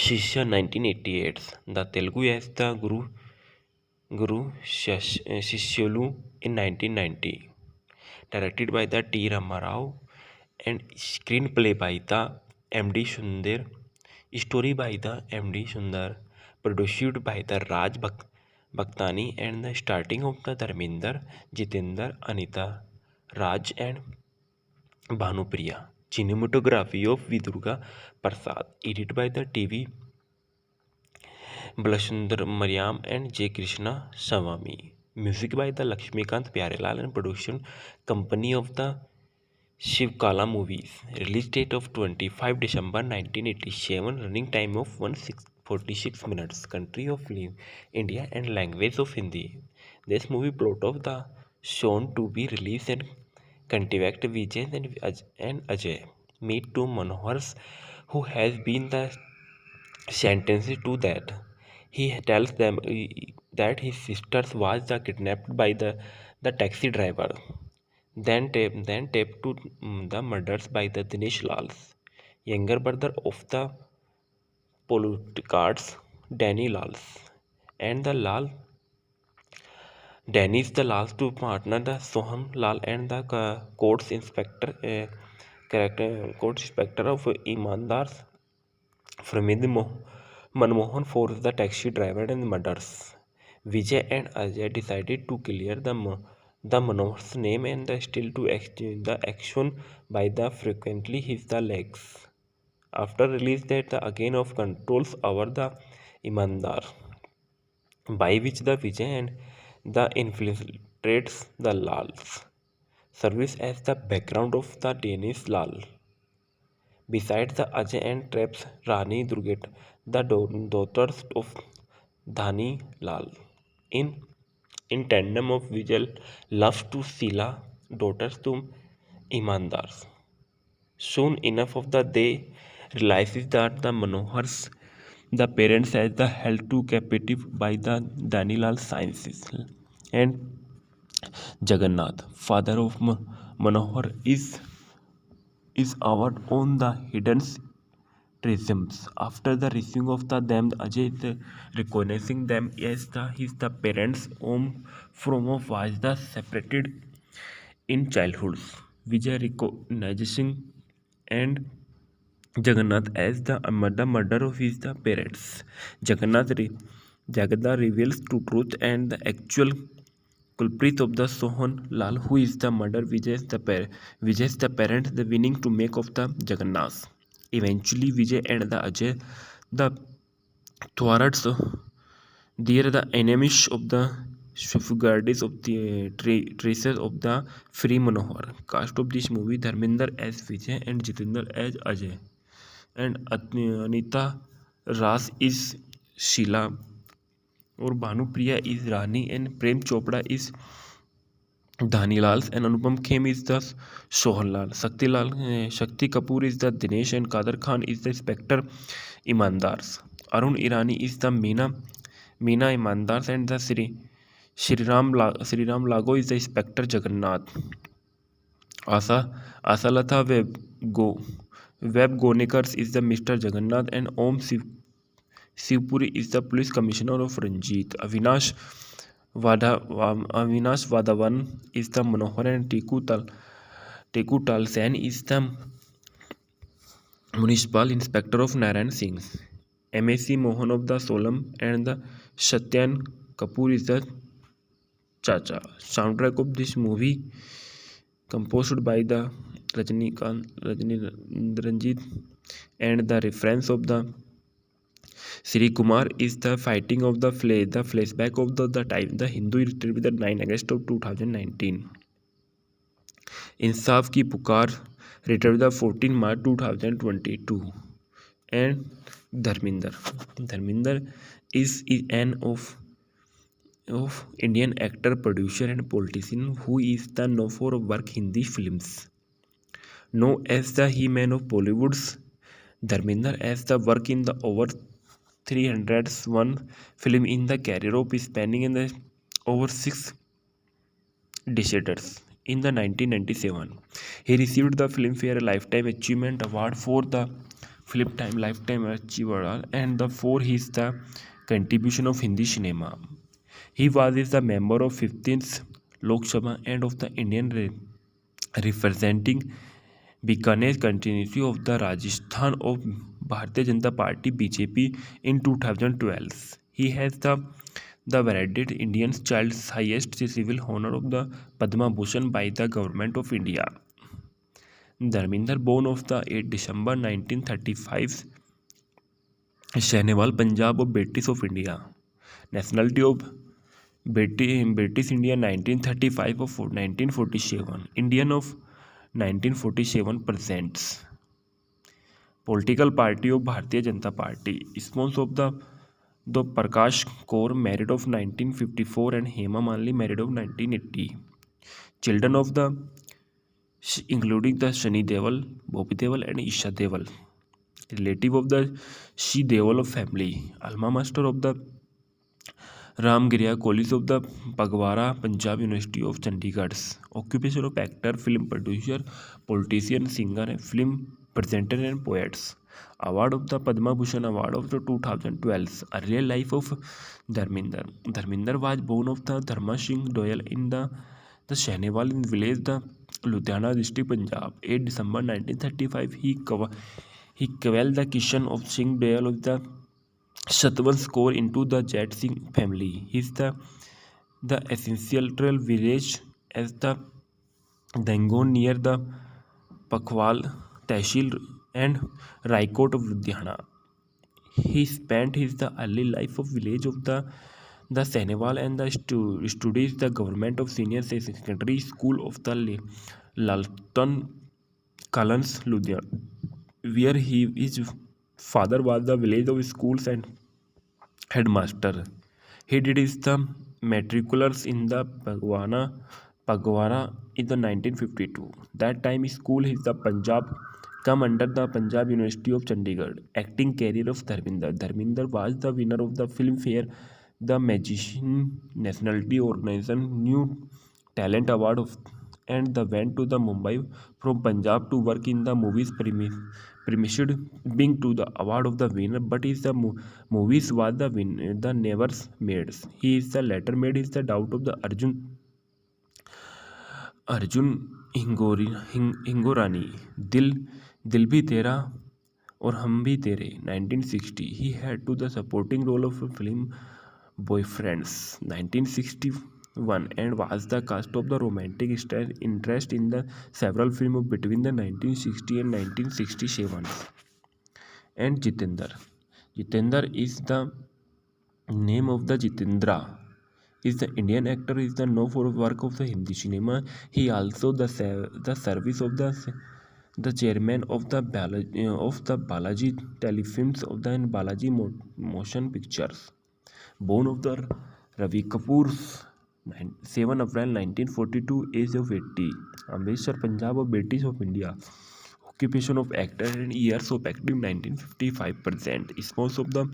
[SPEAKER 1] Shishya 1988. The Telugu as the Guru Shishyolu in 1990. Directed by the T. Ramarao and screenplay by the M.D. Sundar. Story by the M.D. Sundar. Produced by the Raj Bhaktani and the starting of the Dharminder, Jitendra, Anita Raj and Bhanupriya. Cinematography of Vidurga Prasad. Edited by the TV Balsundar Mariam and J. Krishna Swami. Music by the Lakshmikant Pyarelal and production company of the Shivkala movies. Release date of 25 December 1987. Running time of 146 minutes. Country of India and language of Hindi. This movie plot of the shown to be released and contact Vijay and Ajay meet two Manohars who has been the sentenced to that. He tells them that his sister was kidnapped by the taxi driver. Then taped to the murders by the Dinesh Lal's younger brother of the politicards, Danny Lals, and the Danny is the last to partner the Soham Lal and the courts inspector court inspector of Imandars Framid Manmohan for the taxi driver and murders. Vijay and Ajay decided to clear the Manohar's name and still to the action by the frequently his the legs. After release that the again of controls over the Imandar, by which the Vijay and the infiltrates the Lals service as the background of the Danish Lal. Besides the Ajay and traps Rani Durgat, the daughters of Dhani Lal. In in tandem of Vijay loves to Sila, daughters to Imandars. Soon enough of the day realizes that the Manohars, the parents as the held to captive by the Danilal sciences, and Jagannath, father of Manohar, is out on the hidden treasures. After the receiving of the them, Ajay is recognizing them as the parents whom from of was the separated in childhood. Vijay recognizing and Jagannath as the murder of his the parents. Jagannath Jagada reveals to truth and the actual culprit of the Sohan Lal, who is the murder Vijay the parent, the winning to make of the Jagannath. Eventually, Vijay and the Ajay, the thwarts, they are the enemies of the safeguards of the traces of the free Manohar. Cast of this movie: Dharminder as Vijay and Jitendra as Ajay, and Anita Ras is Sheila, और Bhanupriya is Rani, and Prem Chopra is Dhanilal, and Anupam Khem is the Sohanlal. Shakti Kapoor is the Dinesh, and Kader Khan is the Spectre Imandars. Arun Irani is the Meena Imandars, and the Sriram Lago is the Spectre Jagannath. Asalata Web Gonekars is the Mr. Jagannath, and Shivpuri is the police commissioner of Ranjit. Avinash Vadavan is the Manohar, and Teku Talsen is the municipal inspector of Narayan Singh. MAC Mohan of the Solam, and the Satyan Kapoor is the Chacha. Soundtrack of this movie composed by the Ranjit, and the reference of the Sri Kumar is the fighting of the flashback of the time the Hindu retrieved the 9 August of 2019. Insaf Ki Pukar retrieved the 14 March 2022. And Dharminder is an of Indian actor, producer, and politician who is the known for work Hindi films. Known as the He-Man of Bollywood's, Dharminder as the work in the over 301 film in the career of spanning in the over 6 decades. In the 1997, he received the Filmfare Lifetime Achievement Award for the Filmtime Lifetime Achiever, and for his the contribution of Hindi cinema. He was the member of 15th Lok Sabha and of the Indian representing Bikaner continuity of the Rajasthan of Bharatiya Janata Party BJP in 2012. He has the awarded Indian child's highest civil honor of the Padma Bhushan by the Government of India. Dharminder, born of the 8 December 1935, Sahnewal, Punjab of British of India. Nationality of British India 1935 of 1947. Indian of 1947%. Political party of Bharatiya Janata Party. Sponsor of the Prakash Kaur, married of 1954, and Hema Malini, married of 1980. Children of the including the Shani Deol, Bobby Deol, and Isha Deol. Relative of the Shi Deol family. Alma master of the Ramgiriya College of the Pagwara, Punjab University of Chandigarh. Occupation of actor, film producer, politician, singer, film presenter, and poets. Award of the Padma Bhushan Award of the 2012. Earlier life of Dharminder. Dharminder was born of the Dharma Singh Doyal in the Sahnewal in village, the Ludhiana district, Punjab. 8 December 1935, he quelled the Kishan of Singh Doyal of the Satwansh Kaur into the Jet Singh family. He is the essential village as the Dangon near the Pakhwal Tehsil and Raikot of Ludhiana. He spent his the early life of village of the Sahnewal and the studies the government of senior secondary school of the Lalton Kalans, Ludhiana, where his father was the village of schools and headmaster. He did his the matriculars in the Pagwara in the 1952. That time school is the Punjab come under the Punjab University of Chandigarh. Acting career of Dharminder. Dharminder was the winner of the Filmfare, the Magician Nationality Organization New Talent Award and went to the Mumbai from Punjab to work in the movies premised being to the award of the winner, but is the movies was the win the never made. He is the latter made is the doubt of the Arjun Hingorani. Dil Bhi Tera or Hum Bhi Tere 1960. He had to the supporting role of a film Boyfriends 1960. one and was the cast of the romantic interest in the several films between the 1960 and 1967. And Jitendra is the name of the Jitendra is the Indian actor is the known for work of the Hindi cinema. He also the service of the chairman of the Balaji Telefilms of the Balaji Motion Pictures. Born of the Ravi Kapoor, 7 April 1942, age of 80. Amritsar, Punjab, of British of India. Occupation of actor and years of acting 1955%. Spouse of the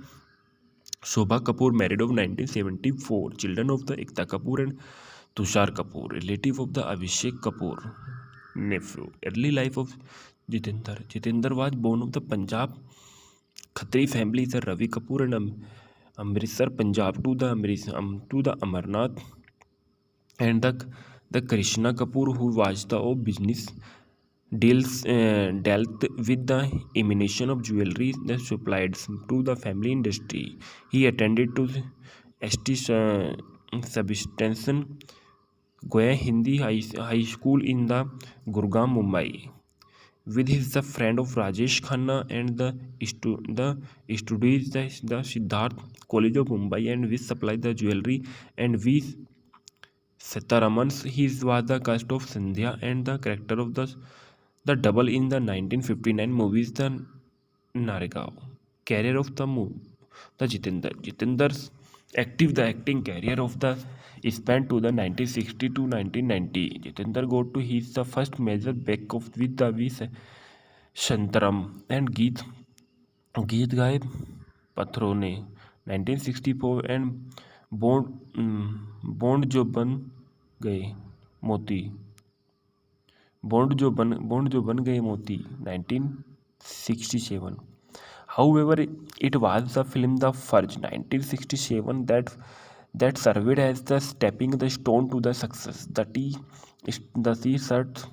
[SPEAKER 1] Shobha Kapoor, married of 1974. Children of the Ekta Kapoor and Tushar Kapoor. Relative of the Abhishek Kapoor. Nephew. Early life of Jitendra. Jitendra was born of the Punjab Khatri family is the Ravi Kapoor and Amritsar, Punjab to the Amarnath and the Krishna Kapoor who was the business dealt with the emanation of jewelry that supplied to the family industry. He attended to ST Substantion Goya Hindi High School in the Gurgaon, Mumbai with his the friend of Rajesh Khanna and the studies the Siddharth College of Mumbai and which supplied the jewelry and we Sitaramans. He was the cast of Sandhya and the character of the double in the 1959 movies the Nargaon. Career of the Jitendra. Jitendra's the acting career of the span to the 1960 to 1990. Jitendra got to his the first major break of with the V. Shantaram and Geet Gaye पत्थरों ने 1964 and bond जो बन गए मोती bond जो बन गए मोती 1967. However, it was the film The Furj 1967 that served as the stepping the stone to the success. The T-shirt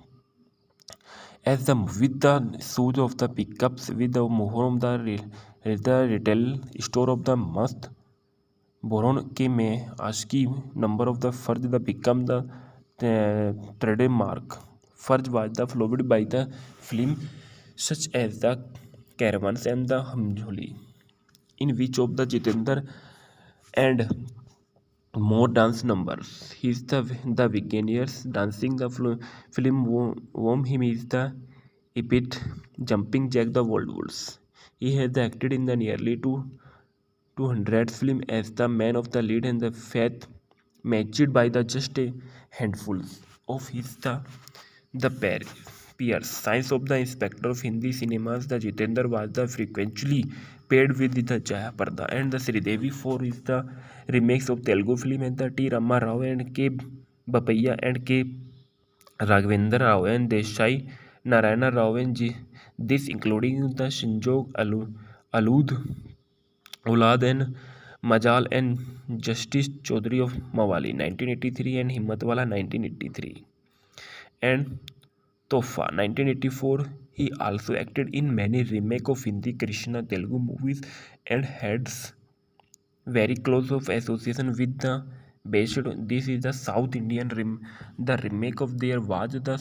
[SPEAKER 1] as the with the shoes of the pickups with the mohon the retail store of the must boron के में ASCII number of the फर्ज the become the trademark. Furj was the followed by the film such as the Caravans and the Hamjoli, in which of the Jitendra and more dance numbers. He is the beginners dancing the film whom him is the epic jumping jack the world. He has acted in the nearly 200 film as the man of the lead and the faith matched by the just a handful of his the peers. Science of the Inspector of Hindi cinemas, the Jitendra was the frequently paired with the Jaya Parda and the Sridevi for is the remakes of Telugu film and the T. Rama Rao and K. Bapaiya and K. Raghavendra Rao and Desai Narayana Rao and this including the Shinjog Alud Ulad and Majal and Justice Chaudhary of Mawali 1983 and Himmatwala 1983 and Tofa 1984. He also acted in many remake of Hindi Krishna Telugu movies and had very close of association with the based. This is the South Indian the remake of there was the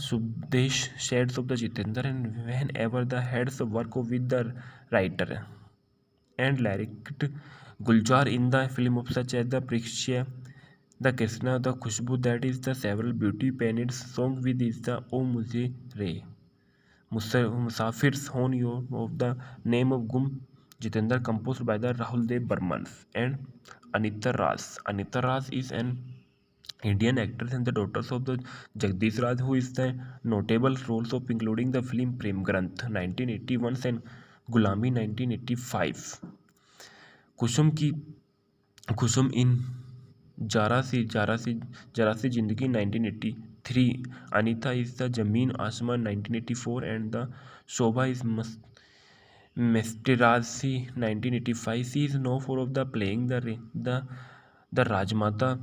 [SPEAKER 1] Subdesh shades of the Jitendra and whenever the heads work with the writer and lyric Guljar in the film of such as the Prikshya, the Krishna, the Khushbu, that is the several beauty painted song with is the O Mujhe Re. Musafir's Hon Yo of the name of Gum Jitendra composed by the Rahul Dev Burman and Anita Ras. Anita Ras is an Indian actress and the daughters of the Jagdish Raj, who is the notable roles of including the film Prem Granth 1981 and Gulami 1985. कुसुम इन जरा सी जिंदगी 1983. Anita is the Zameen Aasmaan 1984 and the Shobha is Mesterazzi 1985. She is known for of the playing the Rajmata.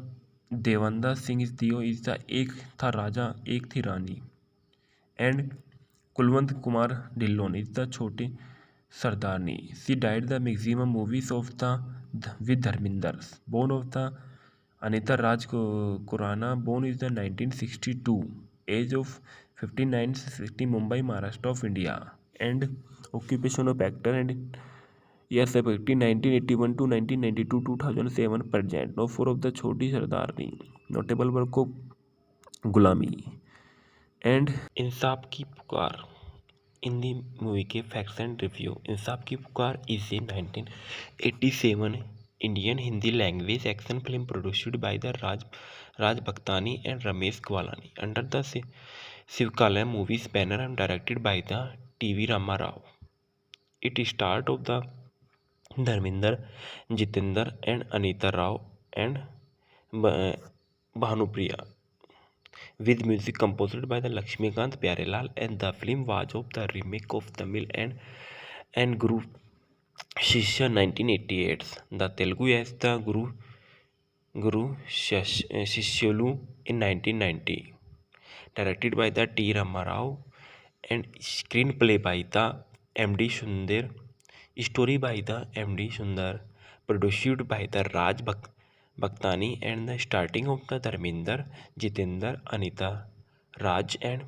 [SPEAKER 1] Devanda Singh is दियो is the Ek Tha Raja Ek Thi Rani and Kulwant Kumar Dhillon is the Chhote Sardarni. She died the maximum movies of the with Dharminder. Born of the Anita Raj Khurana, born in the 1962, age of 59, city Mumbai, Maharashtra of India, and occupation of actor and years of acting 1981 to 1992, 2007 present. No four of the Choti Sardarni, notable work of Gulami and Insaaf Ki पुकार. In the movie के facts and review, इंसाफ की पुकार is a 1987 Indian Hindi language action film produced by the Raj Bhaktani and Ramesh Gwalani under the Shivkala Movies banner and directed by the T.V. Rama Rao. It starred of the Dharminder, Jitendra and Anita Rao and Bhanupriya, with music composed by the Lakshmikant Pyarelal, and the film was of the remake of Tamil and Guru Shishya 1988. The Telugu as the Guru Shishyalu in 1990. Directed by the T. Ramarao and screenplay by the M.D. Sundar. Story by the M.D. Sundar. Produced by the Bhaktani and the starting of the Dharminder, Jitendra, Anita Raj and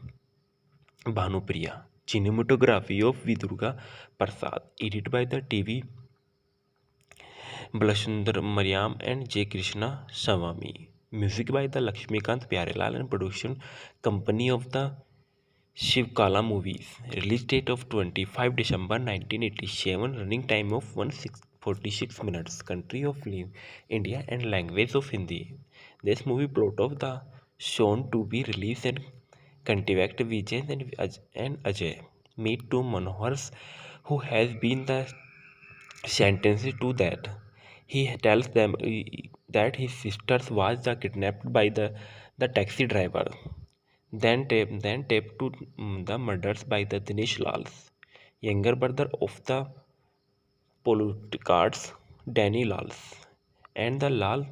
[SPEAKER 1] Bhanupriya. Cinematography of Vidurga Prasad. Edited by the TV Balachandra Mariam and J. Krishna Swamy. Music by the Lakshmikant Pyarelal and production company of the Shivkala Movies. Release date of 25 December 1987. Running time of 146 minutes. Country of India and language of Hindi. This movie plot of the shown to be released and contact Vijay and Ajay meet two Manohars who has been the sentenced to that. He tells them that his sister was kidnapped by the taxi driver, then taped to the murders by the Dinesh Lal's younger brother of the politicards, Danny Lals, and the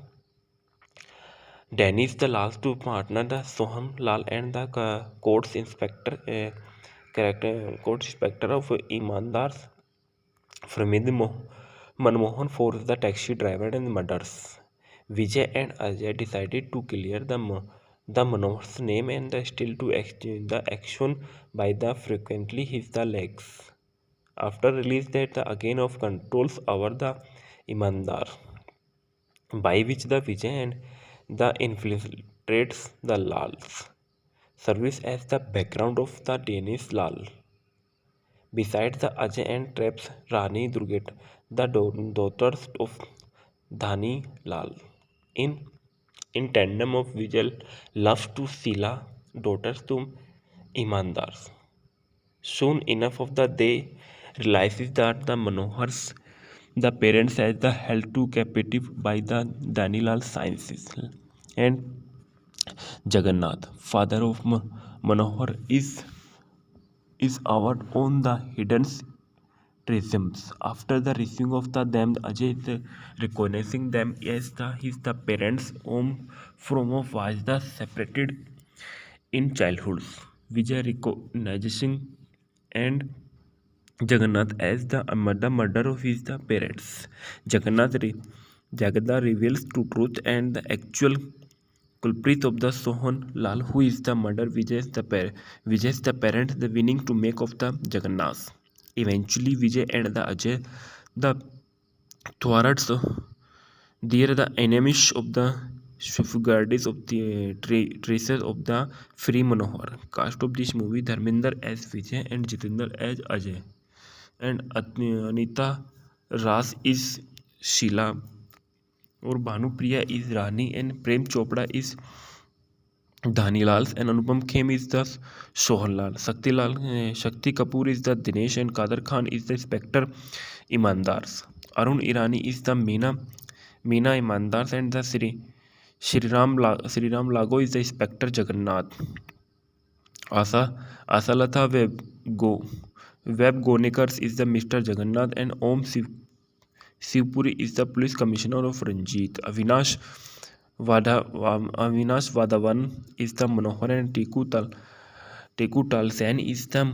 [SPEAKER 1] Danny's the last two partner, the Soham Lal and the court inspector of Imandars Pramod Manmohan forced the taxi driver and murders. Vijay and Ajay decided to clear the Manohar's name and still to exchange the action by the frequently his the legs. After release that the again of controls over the Imandar, by which the Vijay and the infiltrates the Lals service as the background of the Danish Lal. Besides the Ajay and traps Rani Durgat, the daughters of Dhani Lal. In in tandem of Vijay loves to Sila, daughters to Imandars. Soon enough of the they realizes that the Manohars, the parents as the held to captive by the Danilal sciences, and Jagannath, father of Manohar, is our own the hidden treasures. After the receiving of them, Ajay is recognizing them as the parents whom from of was the separated in childhood. Vijay recognizing and Jagannath as the murder of his the parents. Jagada reveals to truth and the actual culprit of the Sohan Lal, who is the murder Vijay's the parent, the winning to make of the Jagannath. Eventually, Vijay and the Ajay, the thwarts, they are the enemies of the safeguards of the traces of the free Manohar. Cast of this movie: Dharminder as Vijay and Jitendra as Ajay, and Anita Ras is Sheila, और Bhanupriya is Rani, and Prem Chopra is Dhanilal, and Anupam Khem is the Sohanlal. Shakti Kapoor is the Dinesh, and Kader Khan is the Inspector Imandars. Arun Irani is the Meena Imandars, and the Sriram Lago is the Inspector Jagannath. Asalatha Web Gonekars is the Mr. Jagannath, and Shivpuri is the police commissioner of Ranjit. Avinash Vadavan is the Manohar, and Teku Talsen is the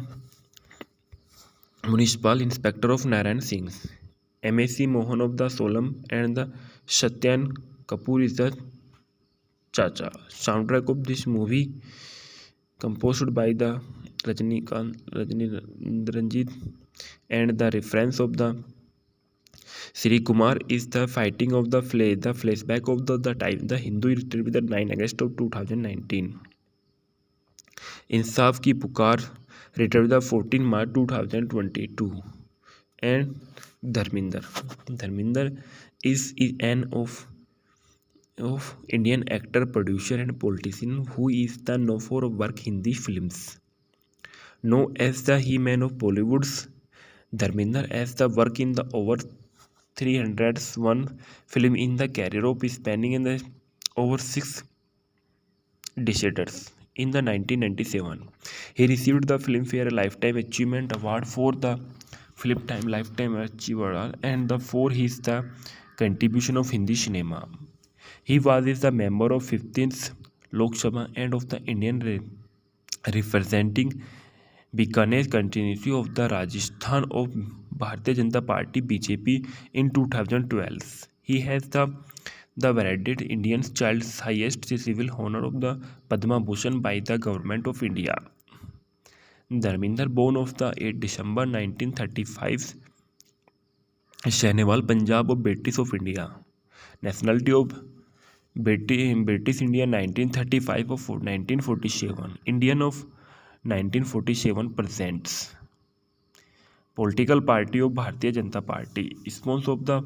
[SPEAKER 1] municipal inspector of Narayan Singh. MAC Mohan of the Solam and the Satyan Kapoor is the Chacha. Soundtrack of this movie composed by the Rajni Ranjit, and the reference of the Sri Kumar is the fighting of the flashback of the time the Hindu retreat with the 9 August of 2019. Insaaf Ki Pukar return the 14 March 2022. And Dharmendra is an of Indian actor, producer and politician who is the known for work Hindi films. Known as the He-Man of Bollywood's, Dharminder as the work in the over 301 film in the career of spanning in the over 6 decades. In the 1997, he received the Filmfare Lifetime Achievement Award for the Filmtime Lifetime Achievement and for his the contribution of Hindi cinema. He was the member of 15th Lok Sabha and of the Indian representing Bikaner continuity of the Rajasthan of Bharatiya Janata Party BJP in 2012. He has the awarded Indian child's highest civil honor of the Padma Bhushan by the Government of India. Dharminder, born of the 8 December 1935, Sahnewal, Punjab of British of India. Nationality of British India 1935 of 1947. Indian of 1947%. Political party of Bharatiya Janata Party. Sponsor of the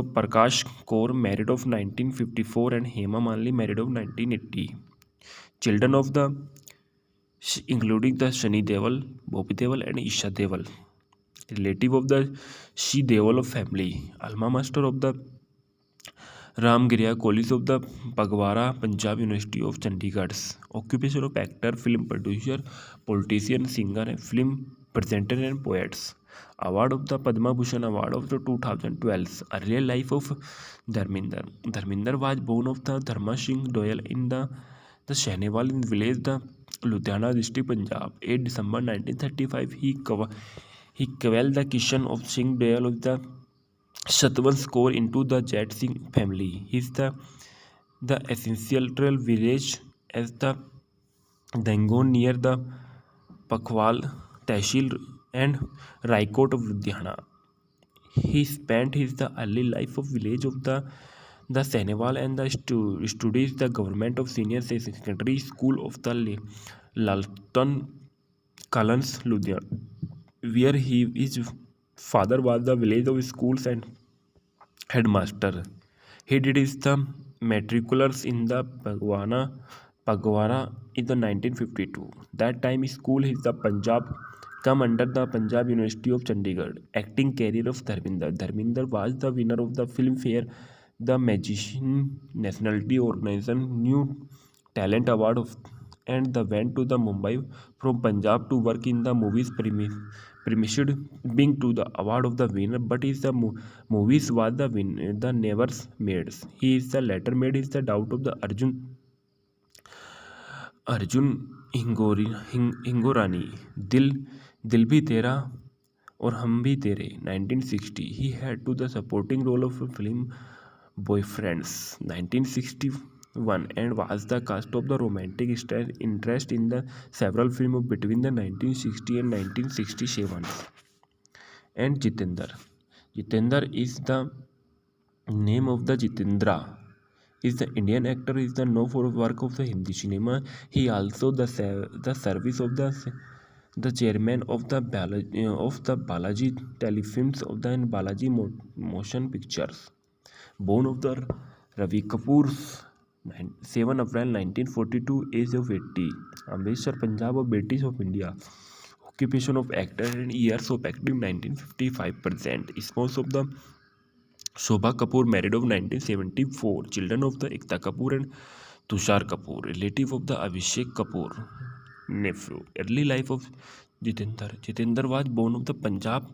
[SPEAKER 1] Prakash Kaur, married of 1954, and Hema Malini, married of 1980. Children of the including the Shani Deol, Bobby Deol and Isha Deol. Relative of the Shi Deol of family. Alma master of the Ramgiriya College of the Pagwara, Punjab University of Chandigarh. Occupation of actor, film producer, politician, singer, film presenter and poets. Award of the Padma Bhushan Award of the 2012. Earlier life of Dharminder. Dharminder was born of the Dharma Singh Doyal in the Sahnewal in village the Ludhiana district, Punjab. 8 December 1935. He quelled the Kishan of Singh Doyal of the Satwan score into the Jet Singh family. He is the essential village as the Dangon near the Pakhwal Tehsil and Raikot of Ludhiana. He spent his the early life of village of the Sahnewal and the studies the government of senior secondary school of the Lalton Kalans, Ludhiana, where his father was the village of schools and headmaster. He did his the matriculars in the Pagwara in the 1952. That time school is the Punjab come under the Punjab University of Chandigarh. Acting career of Dharminder. Dharminder was the winner of the Filmfare The Magician Nationality Organization New Talent Award of, and went to the Mumbai from Punjab to work in the movies premised being to the award of the winner, but is the movies was the win the never made. He is the later made is the doubt of the Arjun Hingorani, दिल भी तेरा और हम भी तेरे 1960. He had to the supporting role of film Boyfriends 1961 and was the cast of the romantic interest in the several films between the 1960 and 1967. And Jitendra is the name of the Jitendra is the Indian actor is the known for work of the Hindi cinema. He also the service of the chairman of the Balaji Telefilms of the Balaji Motion Pictures. Born of the Ravi Kapoor, 7 April 1942, age of 80. Amritsar, Punjab of British of India. Occupation of actor and years of active 1955%. Spouse of the Shobha Kapoor, married of 1974. Children of the Ekta Kapoor and Tushar Kapoor. Relative of the Abhishek Kapoor. Nephew. Early life of Jitendra. Jitendra was born of the Punjab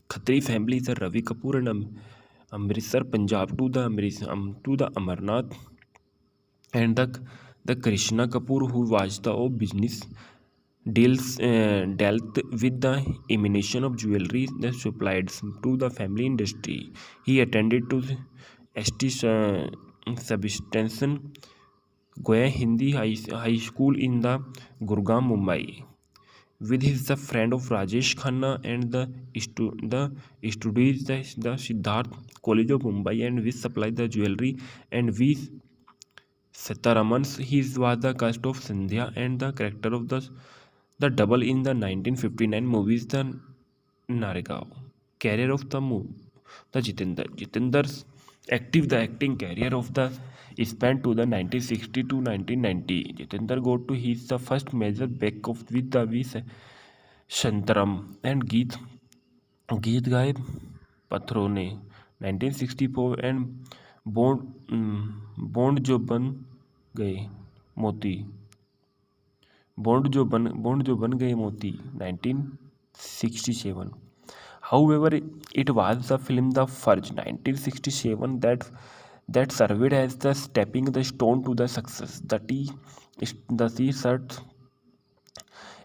[SPEAKER 1] Khatri family, the Ravi Kapoor and Amritsar, Punjab to the Amarnath, and the Krishna Kapoor, who was the business dealt with the emanation of jewelry that supplied to the family industry. He attended to St. Sebastian Goya Hindi High School in the Gurgaon, Mumbai. With his the friend of Rajesh Khanna and the studies the Siddharth College of Mumbai and which supply the jewelry and V. Sitaramans. He was the cast of Sandhya and the character of the double in the 1959 movies The Naregaon. Career of the Jitendra. Jitendra's the acting career of the span to the 1960 to 1990. Jitendra got to his the first major break of with the V. Shantaram and Geet Gaye पत्थरों ने 1964 and bond जो बन गए मोती bond जो बन गए मोती 1967. However, it was the film The Furge 1967 that served as the stepping the stone to the success. The T-shirt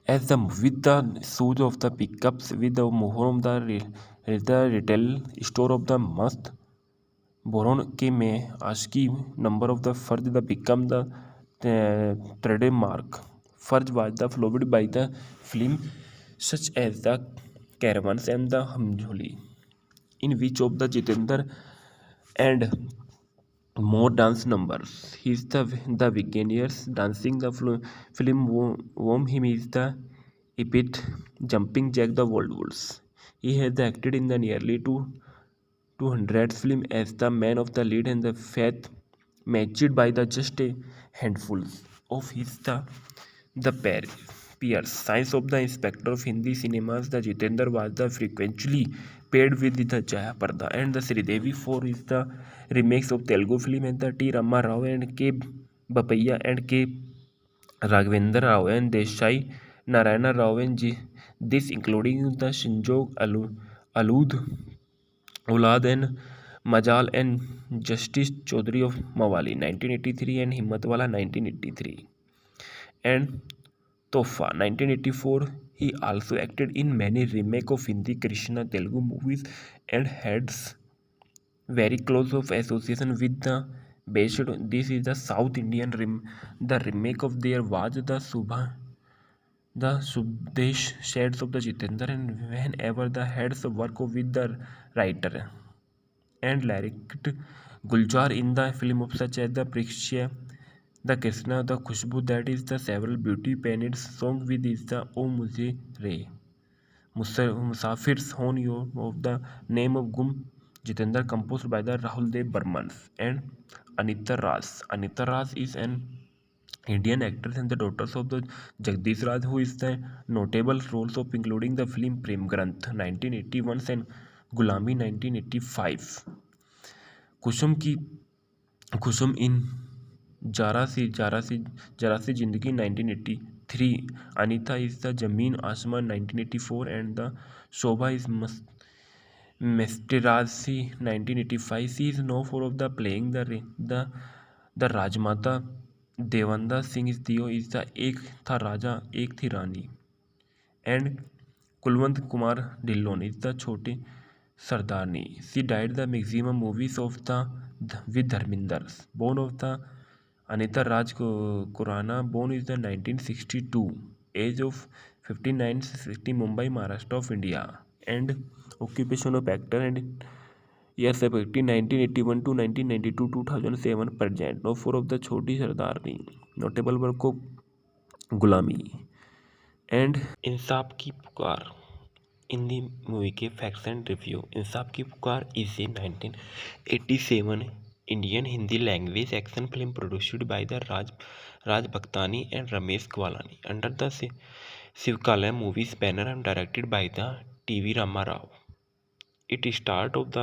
[SPEAKER 1] as the with the shoes of the pickups with the mohon the retail store of the must boron के में आशिकी number of the फर्ज the become the trademark. Furj was the followed by the film such as the Caravans and the Hamjoli, in which of the Jitendra and more dance numbers. He is the beginners dancing the film whom him is the epic jumping jack the world wars. He has acted in the nearly 200 film as the man of the lead and the faith matched by the just a handful of his the peers. Science of the Inspector of Hindi cinemas, the Jitendra was the frequently paired with the Jaya Parda and the Sridevi for his the remakes of Telugu film and the T. Rama Rao and K. Bapaiya and K. Raghavendra Rao and Desai Narayana Rao and this including the Shinjog Alud Ulad and Majal and Justice Chaudhary of Mawali 1983 and Himmatwala 1983 and Tofa 1984. He also acted in many remake of Hindi Krishna Telugu movies and had very close of association with the based. This is the South Indian the remake of there was the Subdesh Shades of the Jitendra and whenever the heads work with the writer and lyric Guljar in the film of such as the Prikshya, the Krishna, the Khushbu, that is the several beauty painted song with is the O Mujhe Re. Musafir's Hon Yo of the name of Gum Jitendra composed by the Rahul Dev Burman and Anita Raj. Anita Raj is an Indian actress and the daughters of the Jagdish Raj, who is the notable roles of including the film Prem Granth 1981 and Gulami 1985. कुसुम की कुसुम इन जरा सी जिंदगी 1983. Anita is the Zameen Aasmaan 1984 and the Shobha is मेस्टेराजी 1985. She is known for of the playing the Rajmata. Devanda Singh is दियो is the Ek Tha Raja Ek Thi Rani and Kulwant Kumar Dhillon is the Chhote Sardarni. She died the maximum movies of the with Dharminder. Born of the Anita Raj Khurana, born is the 1962, age of 59, 60, Mumbai, Maharashtra of India, and occupation of actor and years of acting 1981 to 1992 2007 present. No four of the Choti Sardarni, notable work of Gulami and Insaaf Ki Pukar. Hindi movie के facts and review. Insaaf Ki Pukar is a 1987 Indian Hindi language action film produced by the Raj Bhaktani and Ramesh Gwalani under the Shivkalay movies banner and directed by the TV Rama Rao. It start of the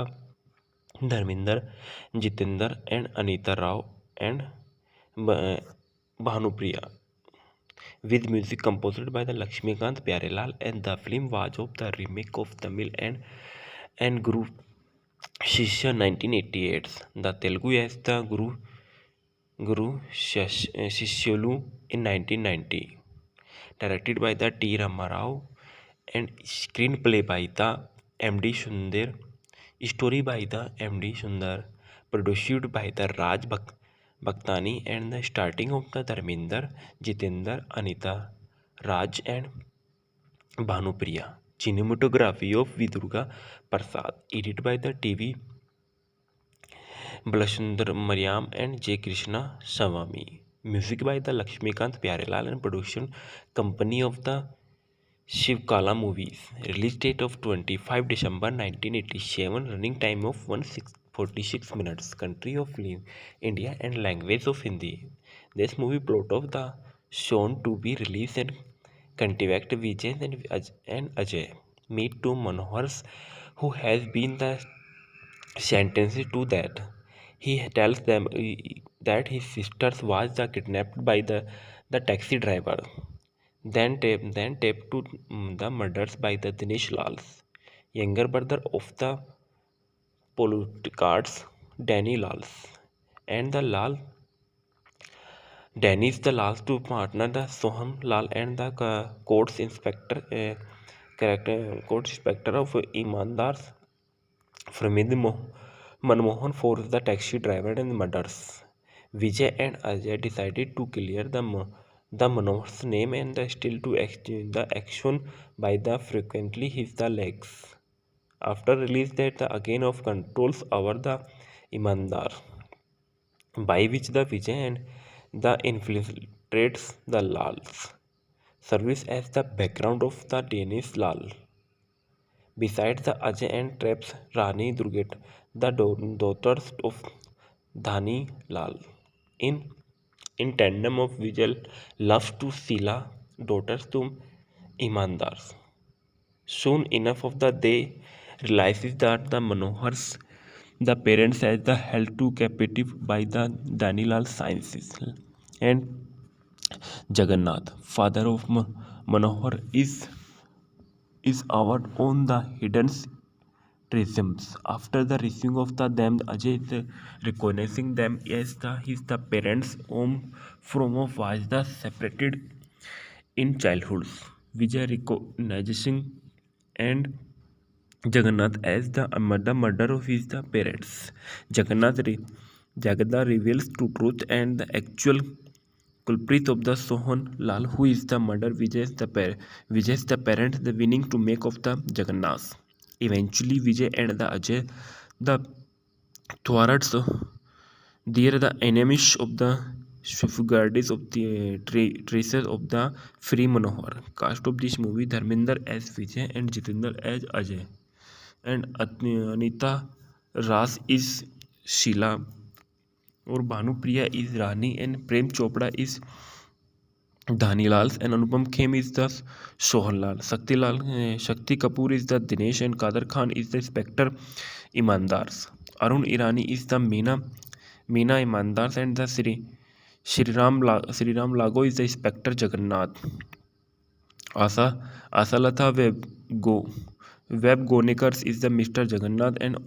[SPEAKER 1] Dharmendra, Jeetendra and Anita Rao and Bhanupriya with music composed by the Lakshmikant Pyarelal, and the film was of the remake of Tamil and Guru Shishya 1988. The Telugu as the Guru Shishyalu in 1990. Directed by the T. Rama Rao and screenplay by the M.D. Sundar. Story by the M.D. Sundar. Produced by the Bhaktani and the starting of the Dharminder, Jitendra, Anita, Raj and Bhanupriya. Cinematography of Vidurga Prasad, edited by the TV Balachandra Mariam and J. Krishna Swami. Music by the Lakshmikant Pyarelal and production company of the Shivkala movies. Release date of 25 December 1987. Running time of 146 minutes. Country of India and language of Hindi. This movie plot of the shown to be released and contact Vijay and Ajay meet two Manohars who has been the sentenced to that. He tells them that his sister was kidnapped by the taxi driver, then taped to the murders by the Dinesh Lal's younger brother of the politicards, Danny Lal's, and the Danny is the last to partner the Soham Lal and the court inspector of Imandars Pramod Manmohan forced the taxi driver and murders. Vijay and Ajay decided to clear the Manohar's name and still to exchange the action by the frequently his the legs. After release that the again of controls over the Imandar, by which the Vijay and the infiltrates the Lals service as the background of the Danish Lal. Besides the Ajay and traps Rani Durgat, the daughters of Dhani Lal. In in tandem of Vijay loves to Sila, daughters to Imandars. Soon enough of the day realizes that the Manohars, the parents as the held to captive by the Danilal sciences and Jagannath, father of Manohar, is out on the hidden treasures. After the receiving of them, Ajay is recognizing them as his parents' home from was the separated in childhood. Vijay recognizing and Jagannath as the murder of his the parents. Jagada reveals to truth and the actual culprit of the Sohan Lal, who is the murder Vijay's the parent, the winning to make of the Jagannath. Eventually, Vijay and the Ajay, the thwarts, they are the enemies of the safeguards of the traces of the free Manohar. Cast of this movie: Dharminder as Vijay and Jitendra as Ajay, and Anita Ras is Sheila, और Bhanupriya is Rani, and Prem Chopra is Dhanilal, and Anupam Khem is the Sohanlal. Shakti Kapoor is the Dinesh, and Kader Khan is the Inspector Imandars. Arun Irani is the Meena Imandars, and the Sriram Lago is the Inspector Jagannath. Asalatha Web Gonekars is the Mr. Jagannath, and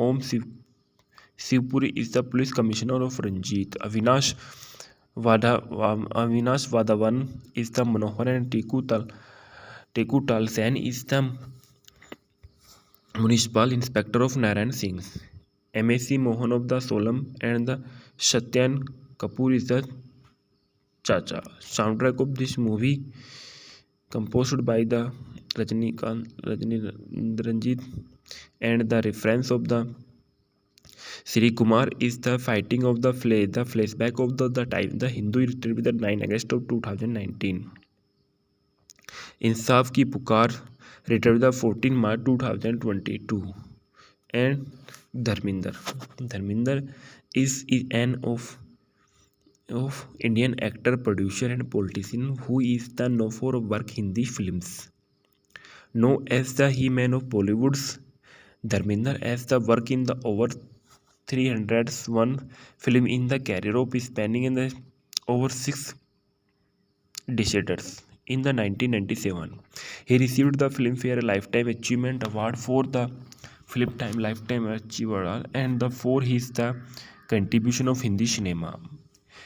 [SPEAKER 1] Shivpuri is the police commissioner of Ranjit. Avinash Vadavan is the Manohar, and Teku Talsen is the municipal inspector of Narayan Singh. MAC Mohan of the Solam, and the Satyan Kapoor is the Chacha. Soundtrack of this movie composed by the Ranjit, and the reference of the Sri Kumar is the fighting of the flashback of the time the Hindu retrieved the 9 August of 2019. Insaf Ki Pukar retrieved the 14 March 2022. And Dharminder is an of Indian actor, producer and politician who is the known for work Hindi films. Known as the He-Man of Bollywood's, Dharminder as the work in the over 301 film in the career of spanning in the over 6 decades. In the 1997, he received the Filmfare Lifetime Achievement Award for the Filmtime Lifetime Achiever and for his the contribution of Hindi cinema.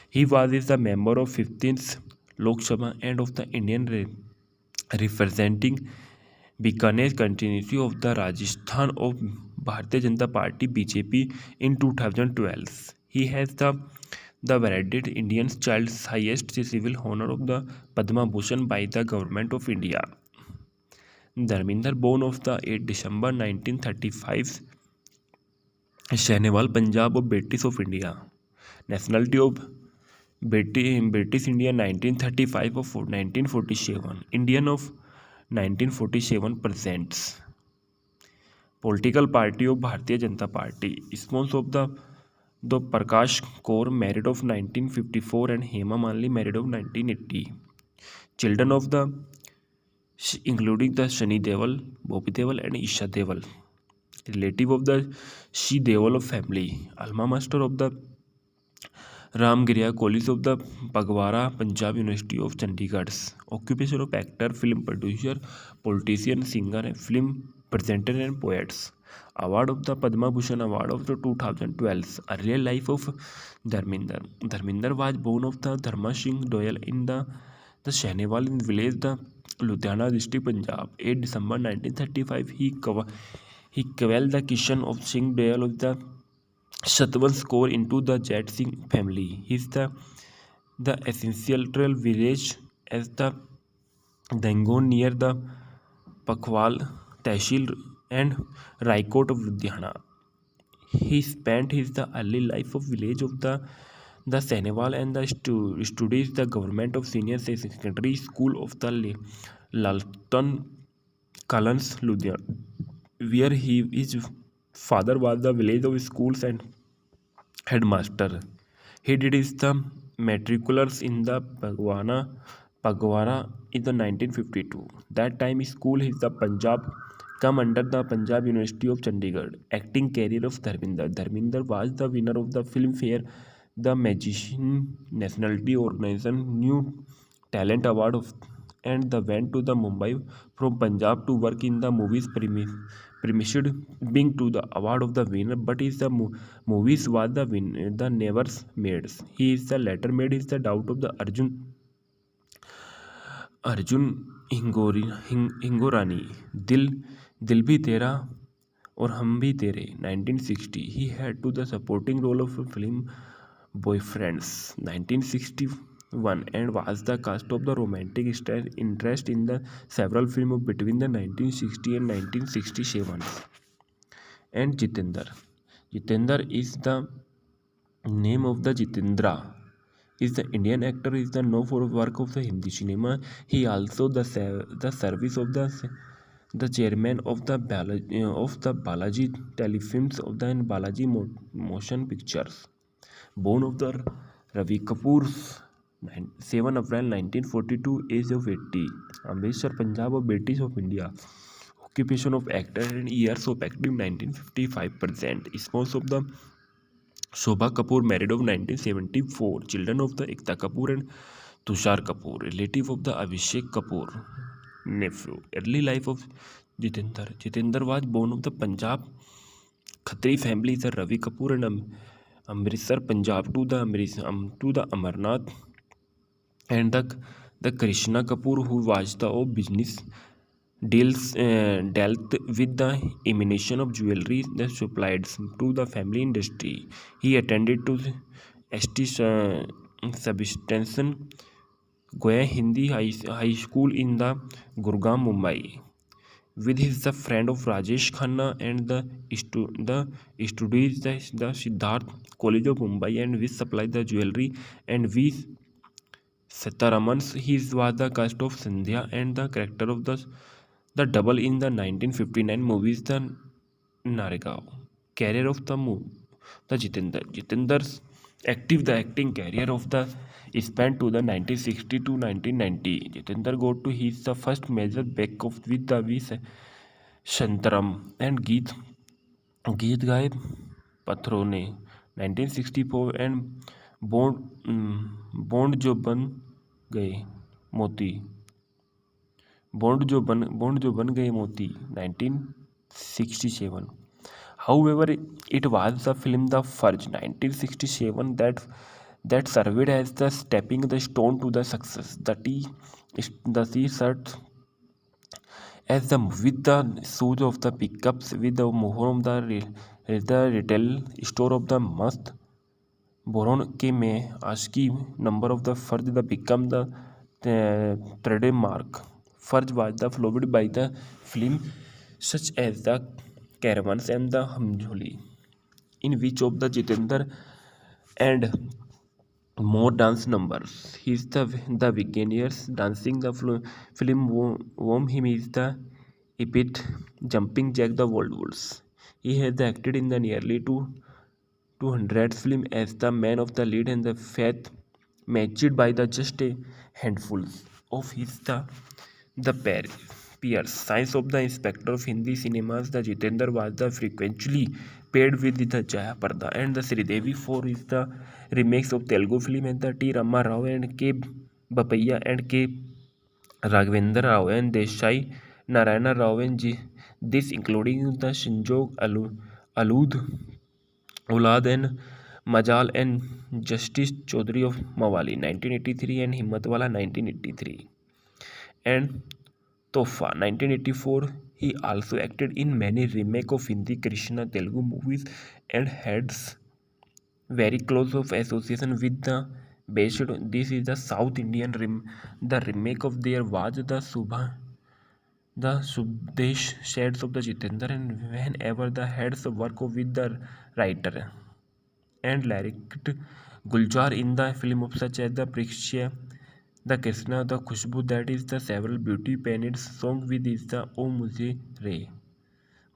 [SPEAKER 1] He was the member of 15th Lok Sabha and of the Indian representing Bikaner continuity of the Rajasthan of Bharatiya Janata Party BJP in 2012. He has the the awarded Indian child's highest civil honor of the Padma Bhushan by the Government of India. Dharminder, born of the 8 December 1935, Sahnewal, Punjab of British of India. Nationality of British India 1935 of 1947. Indian of 1947 presents. Political party of Bharatiya Janata Party. Sponsor of the Prakash Kaur, married of 1954, and Hema Malini, married of 1980. Children of the including the Shani Deol, Bobby Deol, and Isha Deol. Relative of the Shi Deol of family. Alma master of the Ramgiriya College of the Pagwara, Punjab University of Chandigarh. Occupation of actor, film producer, politician, singer, film presenter, and poets. Award of the Padma Bhushan Award of the 2012. Earlier life of Dharminder. Dharminder was born of the Dharma Singh Doyal in the Sahnewal in village, the Ludhiana district, Punjab. 8 December 1935, he quelled the Kishan of Singh Doyal of the Satwan score into the Jet Singh family. He is the essential village as the Dangon near the Pakhwal, Tehsil, and Raikot of Ludhiana. He spent the early life of village of the Sahnewal and the studies the government of senior secondary school of the Lalton Kalans, Ludhiana, where his father was the village of schools and headmaster. He did his the matriculars in the Pagwara in the 1952. That time school is the Punjab come under the Punjab University of Chandigarh. Acting career of Dharminder. Dharminder was the winner of the Filmfare, the Magician Nationality Organization New Talent Award of, and the went to the Mumbai from Punjab to work in the movies premised being to the award of the winner, but is the movies was the never made. He is the latter made is the doubt of the Hingorani, दिल भी तेरा और हम भी तेरे 1960. He had to the supporting role of a film Boyfriends 1961 and was the cast of the romantic interest in the several films between the 1960 and 1967. And Jitendra is the name of the Jitendra is the Indian actor is the known for work of the Hindi cinema. He also the service of the chairman of the Balaji Telefilms of the Balaji Motion Pictures. Born of the Ravi Kapoor, 7 April 1942, age of 80. Amritsar, Punjab, of British of India. Occupation of actor and years of acting 1955%. Spouse of the Shobha Kapoor, married of 1974. Children of the Ekta Kapoor and Tushar Kapoor. Relative of the Abhishek Kapoor. Nephew. Early life of Jitendra. Jitendra was born of the Punjab Khatri family, the Ravi Kapoor and Amritsar, Punjab to the Amarnath, and the Krishna Kapoor, who was the business dealt with the emanation of jewelry that supplied to the family industry. He attended to St. Sebastian Goya Hindi High School in the Gurgaon, Mumbai, with his the friend of Rajesh Khanna, and the studies the Siddharth College of Mumbai, and which supplied the jewelry, and with Sitaramans he was the cast of Sandhya and the character of the double in the 1959 movies the Naregaon. Career of the Jitendra's the acting career of the spanned to the 1960 to 1990. Jitendra got to his the first major break of with the V. Shantaram and Geet Gaye Pathrone 1964 and Bond जो बन गए मोती bond जो बन गए मोती 1967. However, it was the film The Furge 1967 that served as the stepping the stone to the success. The T-shirt as the with the shoes of the pickups with the mohor of the retail store of the boron के में आशिकी number of the Farj the become the trademark. Farj was the followed by the film such as the Caravans and the Hamjoli, in which of the Jitendra and more dance numbers. He is the beginners dancing the film whom him is the epic jumping jack the world wars. He has acted in the nearly 200 film as the man of the lead and the faith matched by the just a handful of his peers. Science of the Inspector of Hindi cinemas, the Jitendra was the frequently paired with the Jaya Parda and the Sridevi for is the remakes of Telugu film and the T. Rama Rao and K. Bapaiya and K. Raghavendra Rao and Desai Narayana Rao and this including the Shinjog Alud Ulad and Majal and Justice Chaudhary of Mawali 1983 and Himmatwala 1983 and Tofa 1984. He also acted in many remake of Hindi Krishna Telugu movies and had very close of association with the based. This is the South Indian the remake of there was the Subdesh shades of the Jitendra and whenever the heads work with the writer and lyricist Guljar in the film of such as the Prikshya, the Krishna, the Khushbu, that is the several beauty painted song with is the O Mujhe Re.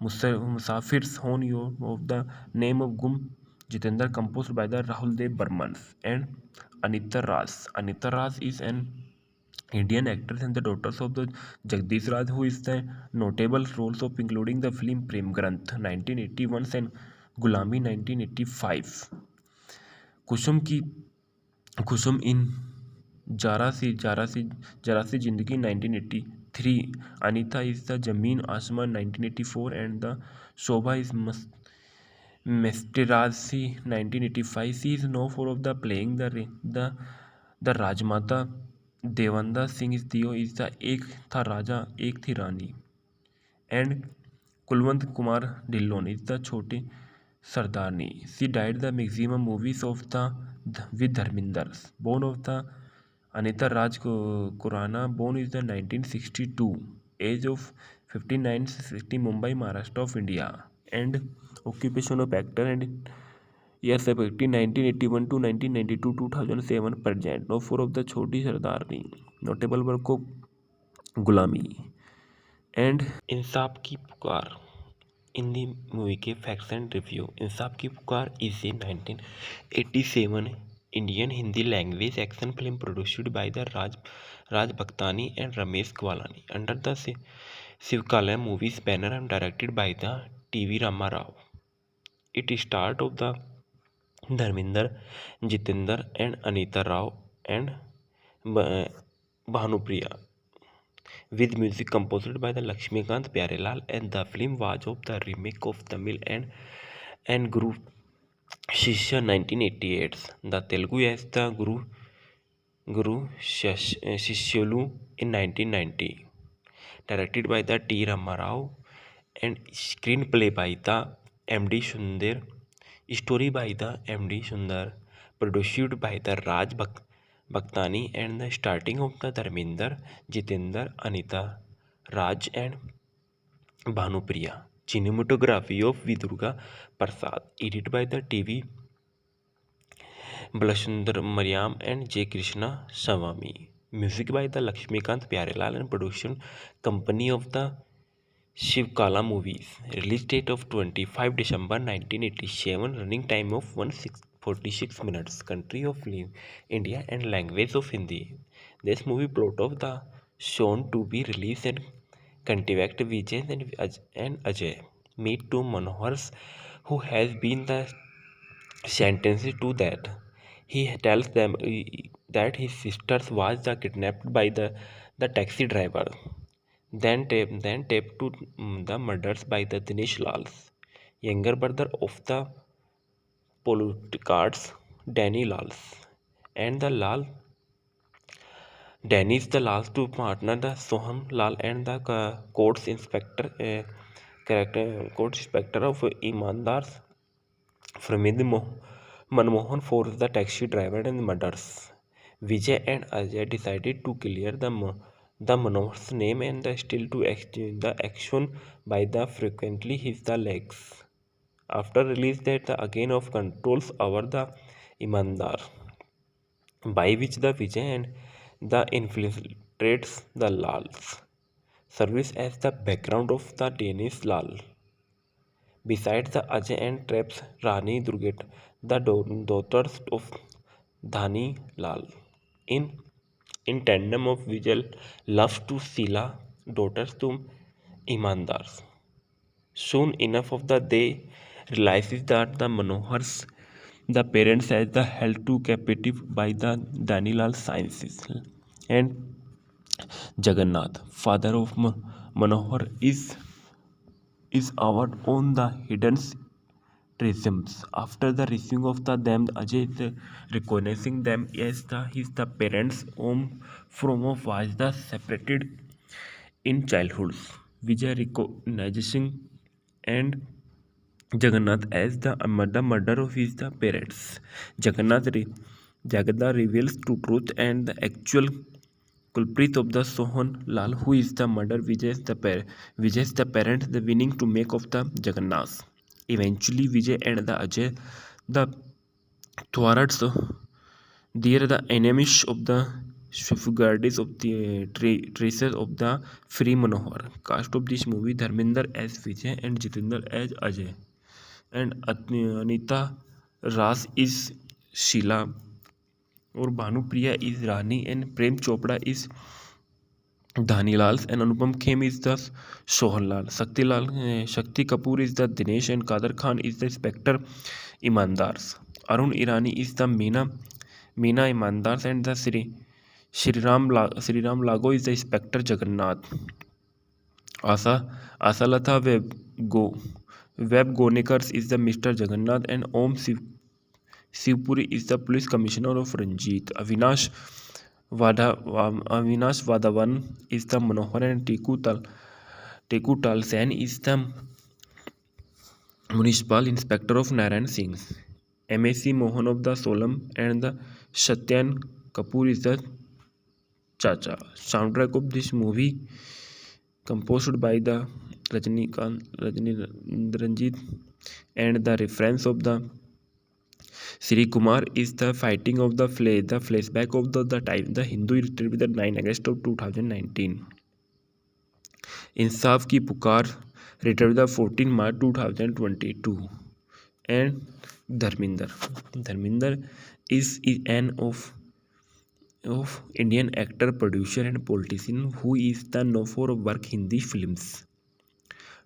[SPEAKER 1] Musafir's Hon Yo of the name of Gum Jitendra composed by the Rahul Dev Burman and Anita Ras. Anita Ras is an Indian actress and the daughter of the Jagdish Raj, who is the notable roles of including the film Prem Granth 1981 and Gulami 1985. कुसुम की कुसुम इन जरा सी जिंदगी 1983. Anita is the Zameen Aasmaan 1984 and the Shobha is Mesterazzi 1985. She is known for of the playing the Rajmata. Devanda Singh is दियो is the Ek Tha Raja Ek Thi Rani and Kulwant Kumar Dhillon is the Chhote Sardarni. She died the maximum movies of the with Dharminder. Born of the Anita Raj Kurana. Born is the 1962. Age of 59. 60 Mumbai, Maharashtra of India. And occupation of actor and yes, effective 1981 to 1992 2007 present. No four of the Choti Sardarni. Notable work of Gulami and Insaaf Ki Pukar. Hindi movie के facts and review. Insaaf Ki Pukar is a 1987 Indian Hindi language action film produced by the Raj Bhaktani and Ramesh Gwalani under the Shivkalay movies banner and directed by the TV Rama Rao. It start of the Dharmendra, Jeetendra and Anita Rao and Bhanupriya with music composed by the Lakshmikant Pyarelal, and the film was of the remake of Tamil and Guru Shishya 1988. The Telugu as the Guru Shishyalu in 1990. Directed by the T. Rama Rao and screenplay by the M.D. Sundar. Story by the M.D. Sundar. Produced by the Raj Bhaktani and the starting of the Dharminder, Jitendra, Anita Raj and Bhanupriya. Cinematography of Vidurga Prasad. Edited by the TV Balachandra Mariam and J. Krishna Swami. Music by the Lakshmikant Pyarelal and production company of the Shivkala movies. Release date of 25 December 1987. Running time of 146 minutes. Country of India and language of Hindi. This movie plot of the shown to be released and contact Vijay and Ajay meet two Manohars who has been the sentenced to that. He tells them that his sister was kidnapped by the taxi driver. Then taped to the murders by the Dinesh Lal's younger brother of the politicards, Danny Lals, and the Danny's the last to partner the Soham Lal and the courts inspector court inspector of Imandars Framid Manmohan forced the taxi driver and murders. Vijay and Ajay decided to clear the Manohar's name and still to exchange the action by the frequently his the legs. After release that the again of controls over the Imandar, by which the Vijay and the infiltrates the Lals service as the background of the Danish Lal. Besides the Ajay and traps Rani Durgat, the daughters of Dhani Lal. In in tandem of Vijay loves to Sila, daughters to Imandars. Soon enough of the day realizes that the Manohars, the parents as the held to captive by the Danilal sciences, and Jagannath, father of Manohar, is out on the hidden treasures. After the receiving of the them, Ajay is recognizing them as the parents whom from of was the separated in childhood. Vijay recognizing and Jagannath as the murder of his the parents. Jagannath reveals to truth and the actual culprit of the Sohan Lal, who is the murder Vijay's the parent, the winning to make of the Jagannath. Eventually, Vijay and the Ajay, the thwarts, they are the enemies of the safeguards of the traces of the free Manohar. Cast of this movie: Dharminder as Vijay and Jitendra as Ajay, and Anita Ras is Sheila, और Bhanupriya is Rani, and Prem Chopra is Dhanilal, and Anupam Khem is the Sohanlal. Shakti Kapoor is the Dinesh, and Kader Khan is the Spectre Imandars. Arun Irani is the Meena Imandars, and the Sriram Lago is the Spectre Jagannath. Asalatha Web Gonekars is the Mr. Jagannath, and Shivpuri is the police commissioner of Ranjit. Avinash Vadavan is the Manohar, and Teku Talsen is the municipal inspector of Narayan Singh. MAC Mohan of the Solam, and the Satyan Kapoor is the Chacha. Soundtrack of this movie composed by the Ranjit, and the reference of the Sri Kumar is the fighting of the flashback of the time the Hindu retreat with the 9 August of 2019. Insaf Ki Pukar retreat the 14 March 2022. And Dharminder is an of Indian actor, producer, and politician who is the known for work Hindi films.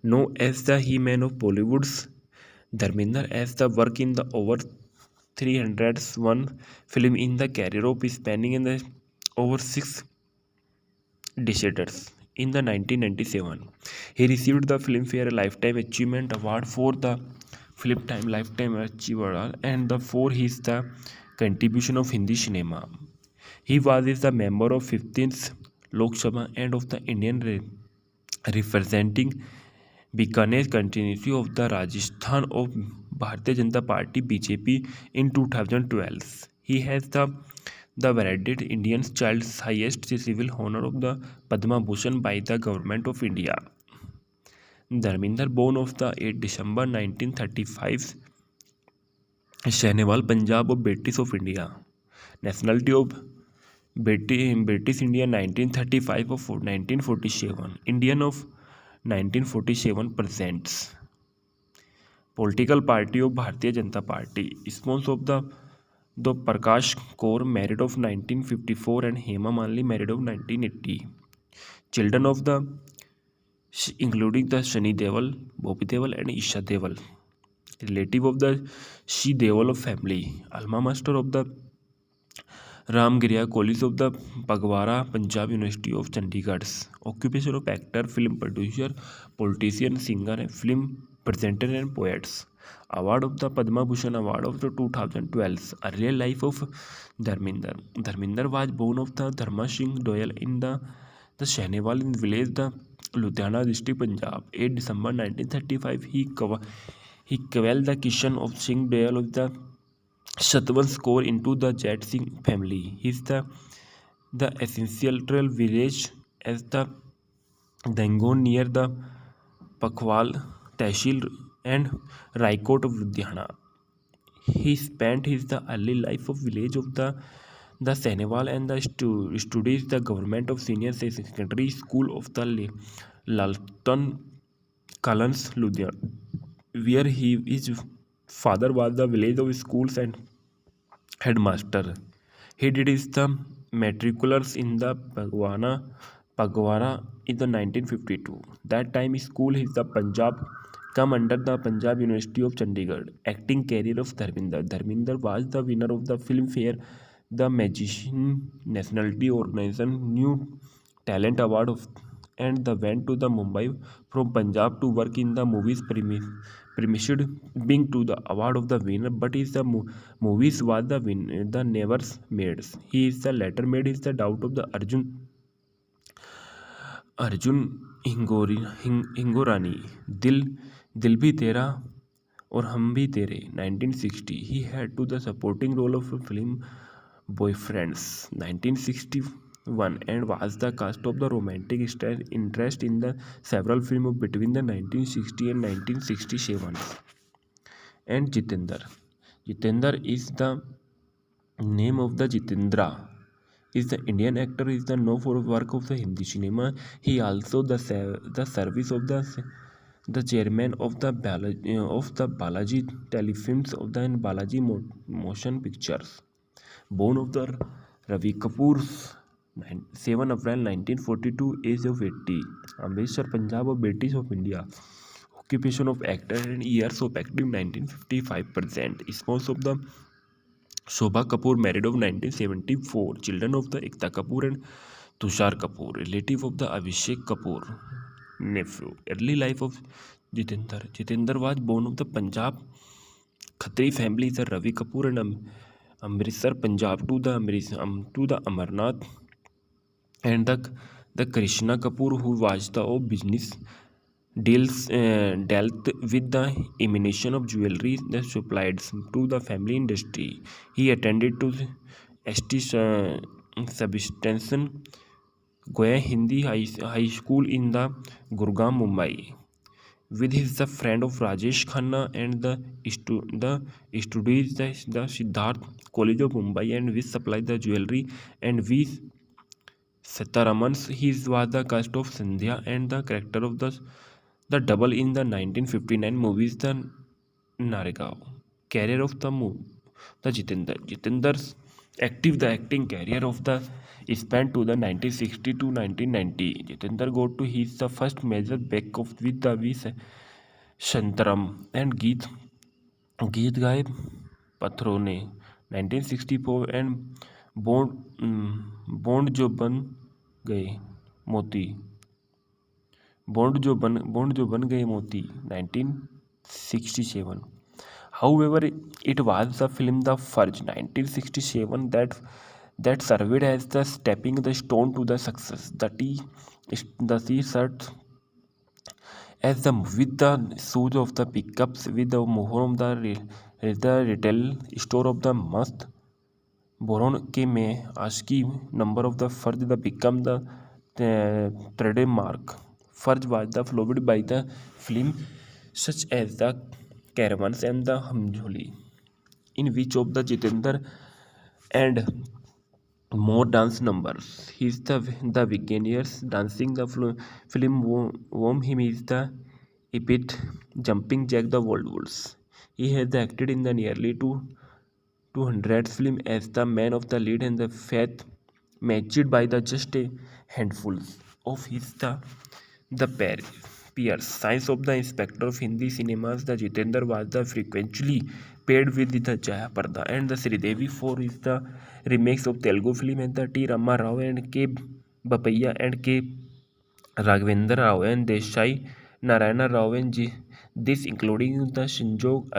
[SPEAKER 1] Known as the He-Man of Bollywood's, Dharminder as the work in the over 301 film in the career of spanning in the over 6 decades. In the 1997, he received the Filmfare Lifetime Achievement Award for the Lifetime Achievement and for his the contribution of Hindi cinema. He was the member of 15th Lok Sabha and of the Indian representing Bikaner continuity of the Rajasthan of Bharatiya Janata Party BJP in 2012. He has the awarded Indian child's highest civil honor of the Padma Bhushan by the Government of India. Dharminder, born of the 8 December 1935, Sahnewal, Punjab of British of India. Nationality of British India 1935 of 1947. Indian of 1947 presents. Political party of Bharatiya Janata Party. Sponsor of the Prakash Kaur, married of 1954, and Hema Malini, married of 1980. Children of the including the Shani Deol, Bobby Deol, and Isha Deol. Relative of the Shi Deol family. Alma master of the Ramgiriya College of the Pagwara, Punjab University of Chandigarh. Occupation of actor, film producer, politician, singer, film presenter, and poets. Award of the Padma Bhushan Award of the 2012. Earlier life of Dharminder. Dharminder was born of the Dharma Singh Doyal in the Sahnewal in village the Ludhiana district, Punjab. 8 December 1935, he quelled the Kishan of Singh Doyal of the Shatwan score into the Jet Singh family. He is the essential village as the Dangon near the Pakwal, Tehsil and Raikot of Ludhiana. He spent his the early life of village of the Senegal and the studies the government of senior secondary school of the Lalton Collins, Ludhiana, where his father was the village of schools and headmaster. He did his the matriculars in the Pagwara in the 1952. That time school is the Punjab come under the Punjab University of Chandigarh. Acting career of Dharminder. Dharminder was the winner of the Filmfare, the Magician Nationality Organization New Talent Award of, and the went to the Mumbai from Punjab to work in the movies premised being to the award of the winner, but is the movies was the win the never made. He is the latter made is the doubt of the Arjun Hingorani, दिल दिल भी तेरा और हम भी तेरे 1960. He had to the supporting role of a film Boyfriends 1961 and was the cast of the romantic star interest in the several films between the 1960 and 1967. And Jitendra is the name of the Jitendra is the Indian actor is the known for work of the Hindi cinema. He also the service of the chairman of the Balaji Telefilms of the Balaji Motion Pictures. Born of the Ravi Kapoor, 7 April 1942, age of 80. Amritsar, Punjab, of British of India. Occupation of actor and years of active 1955%. Spouse of the Shobha Kapoor, married of 1974. Children of the Ekta Kapoor and Tushar Kapoor. Relative of the Abhishek Kapoor. Nephew. Early life of Jitendra. Jitendra was born of the Punjab Khatri family is the Ravi Kapoor and Amritsar, Punjab to the Amarnath and the Krishna Kapoor who was the business dealt with the emanation of jewelry that supplied to the family industry. He attended to the ST Substantion Goya Hindi High School in the Gurgaon, Mumbai with his the friend of Rajesh Khanna and the studies the Siddharth College of Mumbai and which supplied the jewelry and we Sitaramans he was the cast of Sandhya and the character of the double in the 1959 movies the Naregaon. Career of the Jitendra's acting career of the span to the 1960 to 1990. Jitendra got to his the first major break of with the V Shantaram and Geet Gaye पत्थरों ने 1964 and bond जो बन गए मोती bond जो बन गए मोती 1967. However, it was the film The Furge 1967 that served as the stepping the stone to the success. The T-shirt as the with the shoes of the pickups with the mohor of the retail store of the must boron के में आशिकी number of the फर्ज the become the trademark. Furj was the followed by the film such as the Caravans and the Hamjoli, in which of the Jitendra and more dance numbers. He is the beginners dancing the film whom him is the epic jumping jack the world wars. He has acted in the nearly 200 film as the man of the lead and the faith matched by the just a handful of his the peers. Science of the Inspector of Hindi cinemas, the Jitendra was the frequently paired with the Jaya Parda and the Sridevi for his the remakes of Telugu film and the T. Rama Rao and K. Bapaiya and K. Raghavendra Rao and Desai Narayana Rao and this including the Shinjog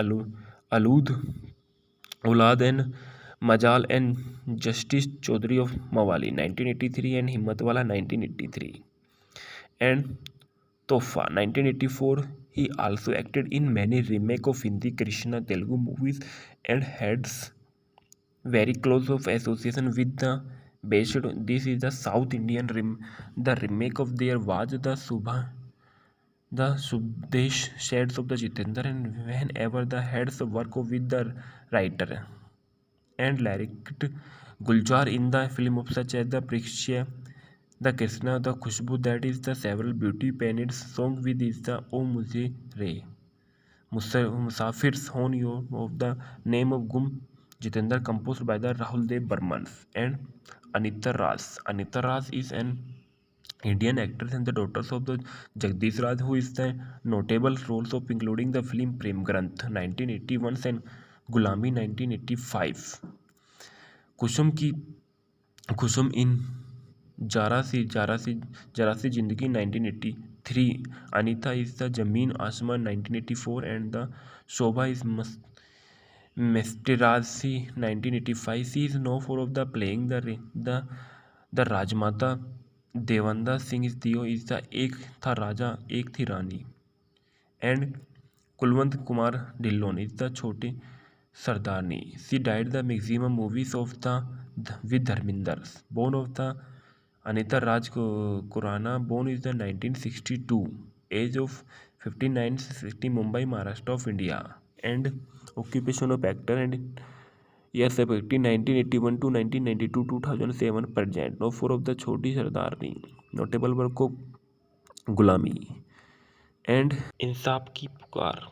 [SPEAKER 1] Alud Ulad and Majal and Justice Chaudhary of Mawali 1983 and Himmatwala 1983 and Tofa 1984. He also acted in many remake of Hindi Krishna Telugu movies and heads very close of association with the based. This is the South Indian the remake of there was the Subdesh shades of the Jitendra, and whenever the heads work with the writer and lyric Guljar in the film of such as the Priksha, the Krishna, the Khushbu, that is the several beauty painted song with is the O Mujhe Re. Musafir's Hon Yo of the name of Gum Jitendra, composed by the Rahul Dev Burman and Anita Ras. Anita Ras is an Indian actress and the daughters of the Jagdish Raj, who is the notable roles of including the film Prem Granth 1981 and Gulami 1985. कुसुम की कुसुम इन जरा सी जिंदगी 1983. Anita is the Zameen Aasmaan 1984 and the Shobha is Mesterazzi 1985. She is known for of the playing the Rajmata. Devanda Singh is दियो is the Ek Tha Raja Ek Thi Rani and Kulwant Kumar Dhillon is the Chhoti Sardarni. She died the maximum movies of the with Dharminder. Born of the Anita Raj Khurana, born is the 1962, age of 59, 60, Mumbai, Maharashtra of India, and occupation of actor and years of acting 1981 to 1992, 2007 present. No four of the Choti Sardarni, notable work of Gulami and Insaaf Ki Pukar.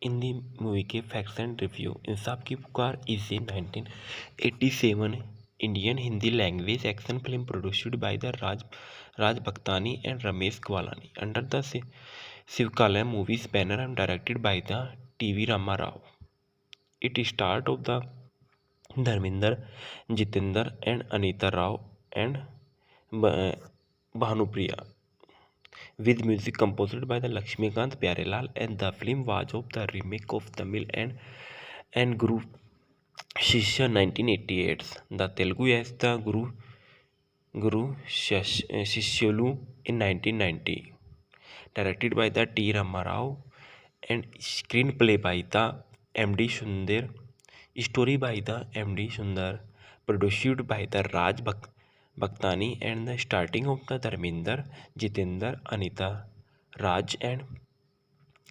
[SPEAKER 1] Hindi movie के facts and review. Insaaf Ki Pukar is a 1987 Indian Hindi language action film produced by the Raj Bhaktani and Ramesh Gwalani under the Shivkalay movies banner and directed by the TV Rama Rao. It start of the Dharmendra, Jeetendra and Anita Rao and Bhanupriya, with music composed by the Lakshmikant Pyarelal, and the film was of the remake of Tamil and Guru Shishya 1988. The Telugu as the Guru Shishyalu in 1990. Directed by the T. Ramarao and screenplay by the M.D. Sundar. Story by the M.D. Sundar. Produced by the Raj Bhaktani and the starting of the Dharminder, Jitendra, Anita Raj and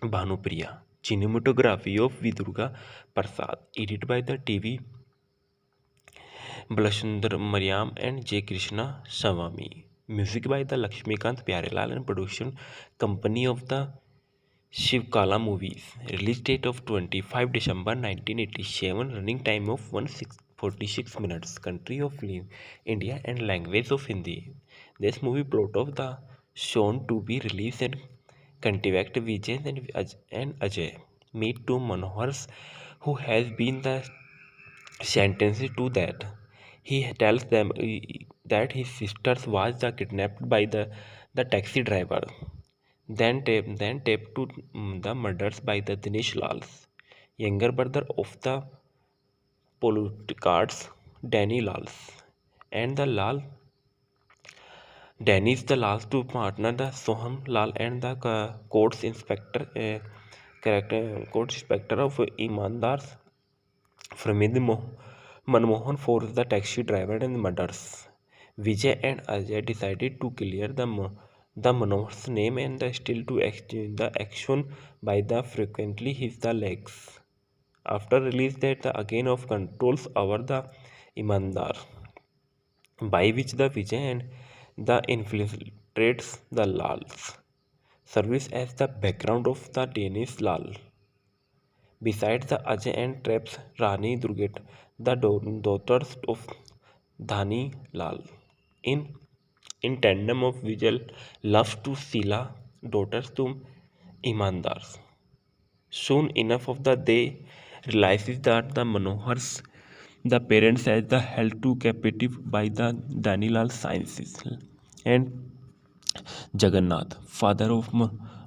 [SPEAKER 1] Bhanupriya. Cinematography of Vidurga Prasad. Edited by the TV Balachandra Mariam and J. Krishna Swami. Music by the Lakshmikant Pyarelal and production company of the Shivkala movies. Release date of 25 December 1987. Running time of 146 minutes. Country of India and language of Hindi. This movie plot of the shown to be released and contact Vijay and Ajay meet two Manohars who has been the sentenced to that. He tells them that his sister was the kidnapped by the taxi driver. Then taped to the murders by the Dinesh Lal's younger brother of the politicards, Danny Lal's, and the Danny is the last two partner, the Soham Lal and the court inspector of Imandars. Pramid Manmohan forced the taxi driver and murders. Vijay and Ajay decided to clear the Manohar's name and still to exchange the action by the frequently his the legs. After release that the again of controls over the Imandar, by which the Vijay and the infiltrates the Lals service as the background of the Danish Lal. Besides the Ajay and traps Rani Durgat, the daughters of Dhani Lal. In in tandem of Vijay loves to Sila, daughters to Imandars. Soon enough of the day realizes that the Manohars, the parents as the held to captive by the Danilal sciences, and Jagannath, father of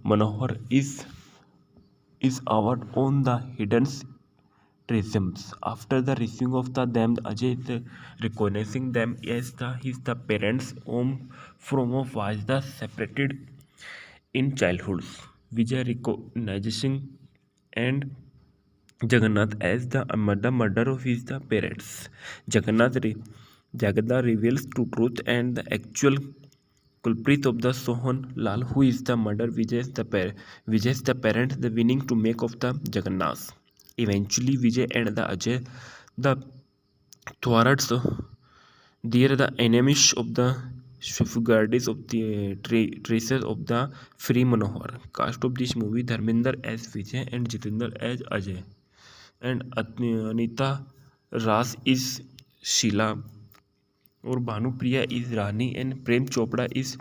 [SPEAKER 1] Manohar, is our own the hidden treasures. After the receiving of them, Ajay is recognizing them as the parents whom from of was the separated in childhood. Vijay recognizing and Jagannath as the murder of his the parents. Jagada reveals to truth and the actual culprit of the Sohan Lal, who is the murder Vijay's the parent, the winning to make of the Jagannath. Eventually, Vijay and the Ajay, the Thwarats, they are the enemies of the safeguards of the traces of the free Manohar. Cast of this movie: Dharminder as Vijay and Jitendra as Ajay, and Anita Ras is Sheila, और Bhanupriya is Rani, and Prem Chopra is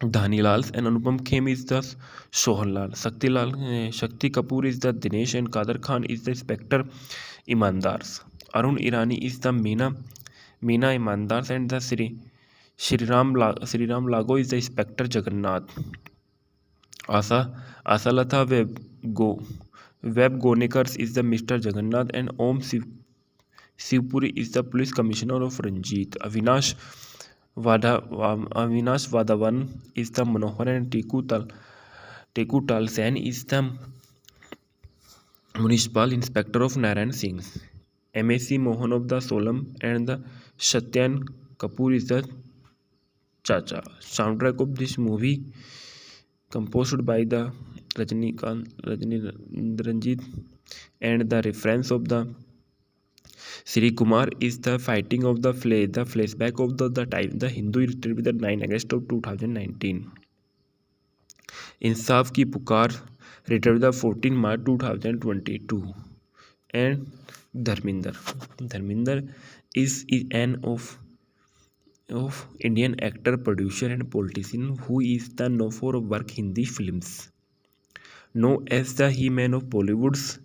[SPEAKER 1] Dhanilal, and Anupam Khem is the Sohanlal. Shakti Kapoor is the Dinesh, and Kader Khan is the Inspector Imandars. Arun Irani is the Meena Imandars, and the Sri Ram Lago is the Inspector Jagannath. Asalatha Web Gonekars is the Mr. Jagannath, and Shivpuri is the Police Commissioner of Ranjit. Avinash Vadavan is the Manohar, and Teku Talsen is the Municipal Inspector of Narayan Singh. MAC Mohan of the Solam, and the Satyan Kapoor is the Chacha. Soundtrack of this movie composed by the Ranjit, and the reference of the Sri Kumar is the fighting of the flashback of the time the Hindu retreat with the 9 August of 2019. Insaaf Ki Pukar return the 14 March 2022. And Dharminder is an of Indian actor, producer, and politician who is the known for work Hindi films. Known as the He-Man of Bollywood's,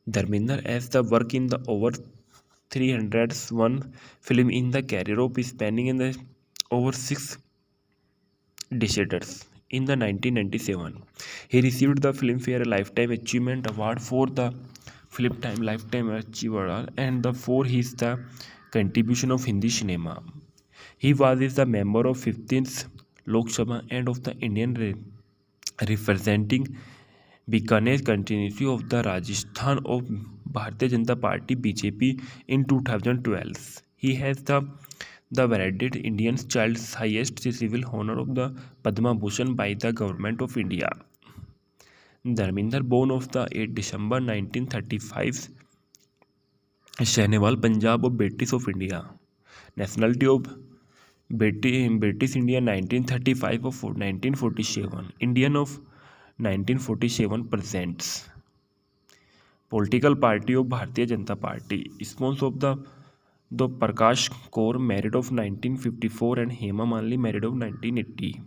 [SPEAKER 1] Dharminder as the work in the over 301 film in the career of spanning in the over 6 decades. In the 1997, he received the Filmfare Lifetime Achievement Award for the Filmtime Lifetime Achievement and for his the contribution of Hindi cinema. He was the member of 15th Lok Sabha and of the Indian representing Bikaner continuity of the Rajasthan of Bharatiya Janata Party BJP in 2012. He has the awarded Indian child's highest civil honor of the Padma Bhushan by the Government of India. Dharminder, born of the 8 December 1935, Sahnewal, Punjab of British of India. Nationality of British India 1935 of 1947. Indian of 1947 presents. Political party of Bharatiya Janata Party. Sponsor of the Prakash Kaur, married of 1954, and Hema Malini, married of 1980.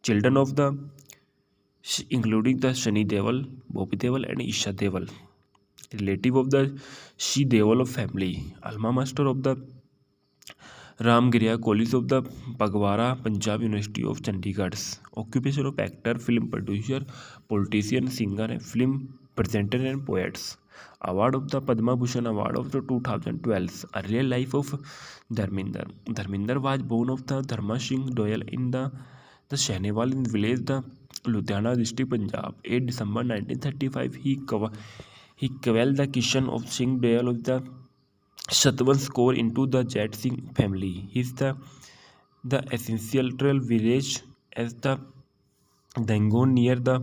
[SPEAKER 1] Children of the including the Shani Deol, Bobby Deol, and Isha Deol. Relative of the Shi Deol of family. Alma master of the Ramgiriya College of the Pagwara, Punjab University of Chandigarh. Occupation of actor, film producer, politician, singer, film presenter, and poets. Award of the Padma Bhushan Award of the 2012. Earlier life of Dharminder. Dharminder was born of the Dharma Singh Doyal in the Sahnewal in village the Ludhiana district, Punjab. 8 December 1935, he quelled the Kishan of Singh Doyal of the Satwan Kaur into the Jet Singh family. He is the essential village as the Dangon near the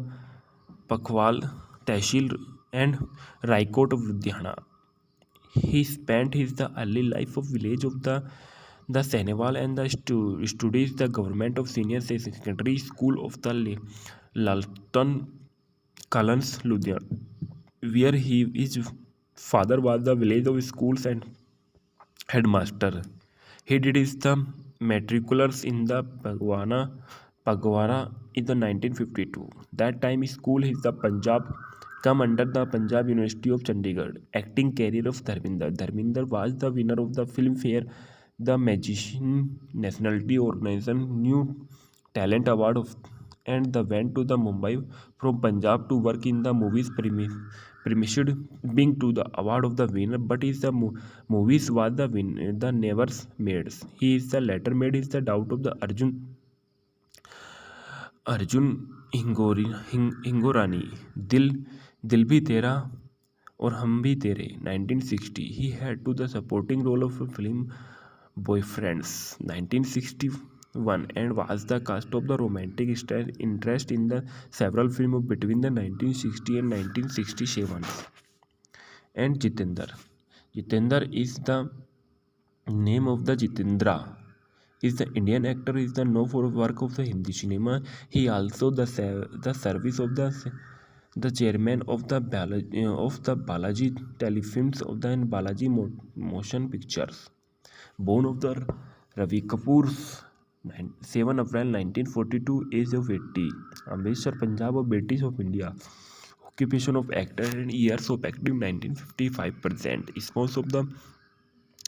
[SPEAKER 1] Pakhwal Tehsil and Raikot of Ludhiana. He spent his the early life of village of the Sahnewal and the studies the government of senior secondary school of the Lalton Kalans, Ludhiana, where his father was the village of schools and headmaster. He did his the matriculars in the Pagwara in the 1952. That time school is the Punjab come under the Punjab University of Chandigarh. Acting career of Dharminder. Dharminder was the winner of the Filmfare The Magician Nationality Organization New Talent Award of and went to the Mumbai from Punjab to work in the movies premised being to the award of the winner, but is the movies was the win the never made. He is the latter made is the doubt of the Arjun Hingorani. Dil Bhi Tera और हम भी तेरे 1960. He had to the supporting role of a film Boyfriends 1961 and was the cast of the romantic interest in the several films between the 1960 and 1967. And Jitendra. Jitendra is the name of the Jitendra is the Indian actor is the known for work of the Hindi cinema. He also the service of the chairman of the Balaji Telefilms of the Balaji Motion Pictures. Born of the Ravi Kapoor's 7 April 1942, age of 80. Amritsar, Punjab, of British of India. Occupation of actor and years of active 1955%. Spouse of the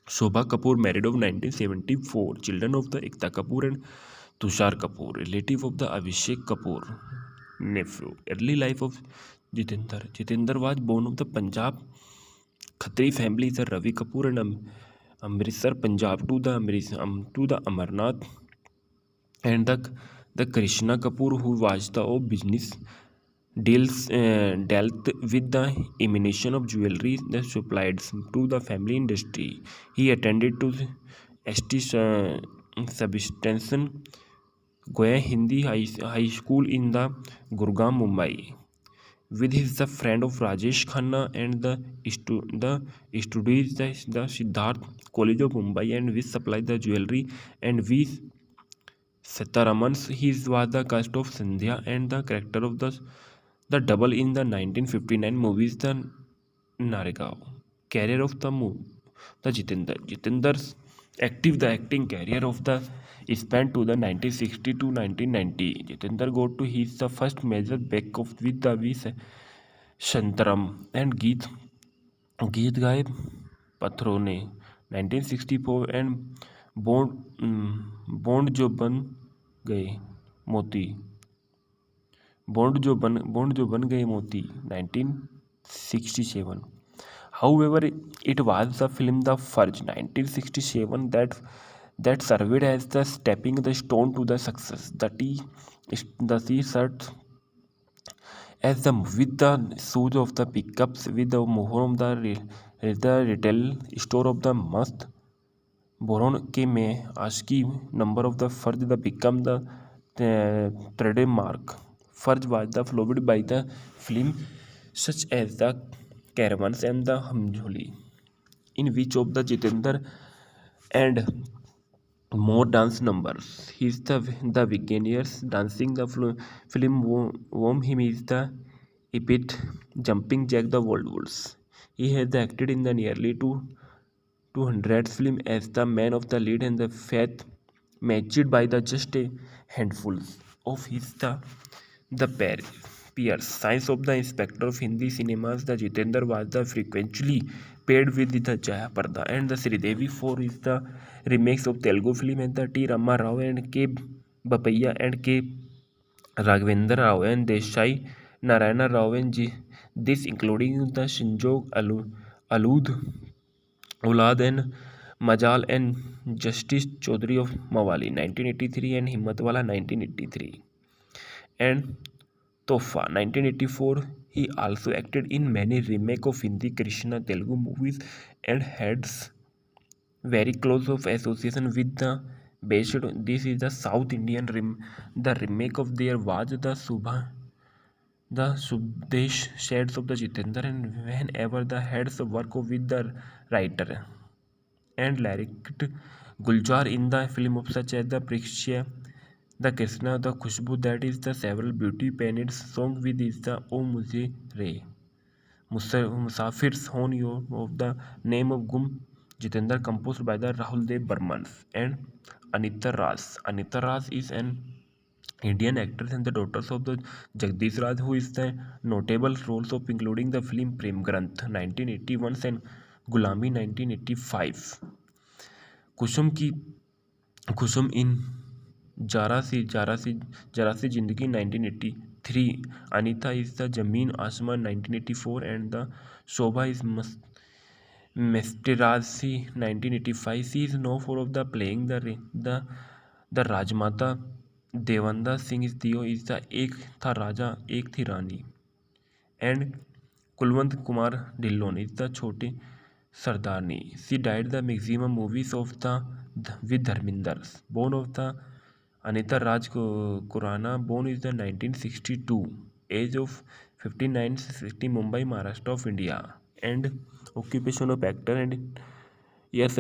[SPEAKER 1] Shobha Kapoor, married of 1974. Children of the Ekta Kapoor and Tushar Kapoor. Relative of the Abhishek Kapoor. Nephew. Early life of Jitendra. Jitendra was born of the Punjab Khatri family, the Ravi Kapoor and Amritsar, Punjab to the Amarnath and the Krishna Kapoor, who was the business dealt with the emanation of jewelry that supplied to the family industry. He attended to the ST Substantion Goya Hindi High School in the Gurgaon, Mumbai. With his the friend of Rajesh Khanna and the studies the Siddharth College of Mumbai and which supplied the jewelry and V. Sitaramans. He was the cast of Sandhya and the character of the double in the 1959 movies The Naragaon. Career of the Jitendra. Jitendra's the acting career of the span to the 1960 to 1990. Jitendra got to his the first major break of with the V. Shantaram and गीत गाए पत्थरों ने 1964 and bond जो बन गए मोती bond जो बन गए मोती 1967. However, it was the film The Furge 1967 that served as the stepping the stone to the success. The T-shirt as the with the shoes of the pickups with the mohon of the retail store of the must boron के में आशिकी number of the फर्ज the become the trademark. Furj was the followed by the film such as the Caravans and the Hamjoli, in which of the Jitendra and more dance numbers. He is the beginners dancing the film whom him is the epic jumping jack the world woods. He has acted in the nearly 200 film as the man of the lead and the faith matched by the just a handful of his the peers. Science of the Inspector of Hindi cinemas, the Jitendra was the frequently paired with the Jaya Parda and the Sridevi for his the remakes of Telugu film and the T. Rama Rao and K. Bapaiya and K. Raghavendra Rao and Desai Narayana Rao and this including the Shinjog Alud Ulad and Majal and Justice Chaudhary of Mawali 1983 and Himmatwala 1983 and Tofa 1984. He also acted in many remake of Hindi Krishna Telugu movies and had very close of association with the based. This is the South Indian the remake of there was the Subdesh shades of the Jitendra and whenever the heads work with the writer and lyricist Guljar in the film of such as the Prikshya, the Krishna, the Khushbu, that is the several beauty painted song with is the O Mujhe Re. Musafir's Hon Yo of the name of Gum Jitendra composed by the Rahul Dev Burman and Anita Ras. Anita Ras is an Indian actress and the daughters of the Jagdish Raj, who is the notable roles of including the film Prem Granth 1981 and Gulami 1985. कुसुम इन जरा सी जिंदगी 1983. Anita is the Jameen Asman 1984 and the Shobha is Mesterasi 1985. She is known for of the playing the Rajmata. Devanda Singh is the एक था राजा एक थी रानी and Kulwant Kumar Dhillon is the Choti Sardani. She died the maximum movies of the with Dharminder. Born of the Anita Raj Kurana, born is the 1962. Age of 59, 60, Mumbai, Maharashtra of India. And occupation of actor and yes,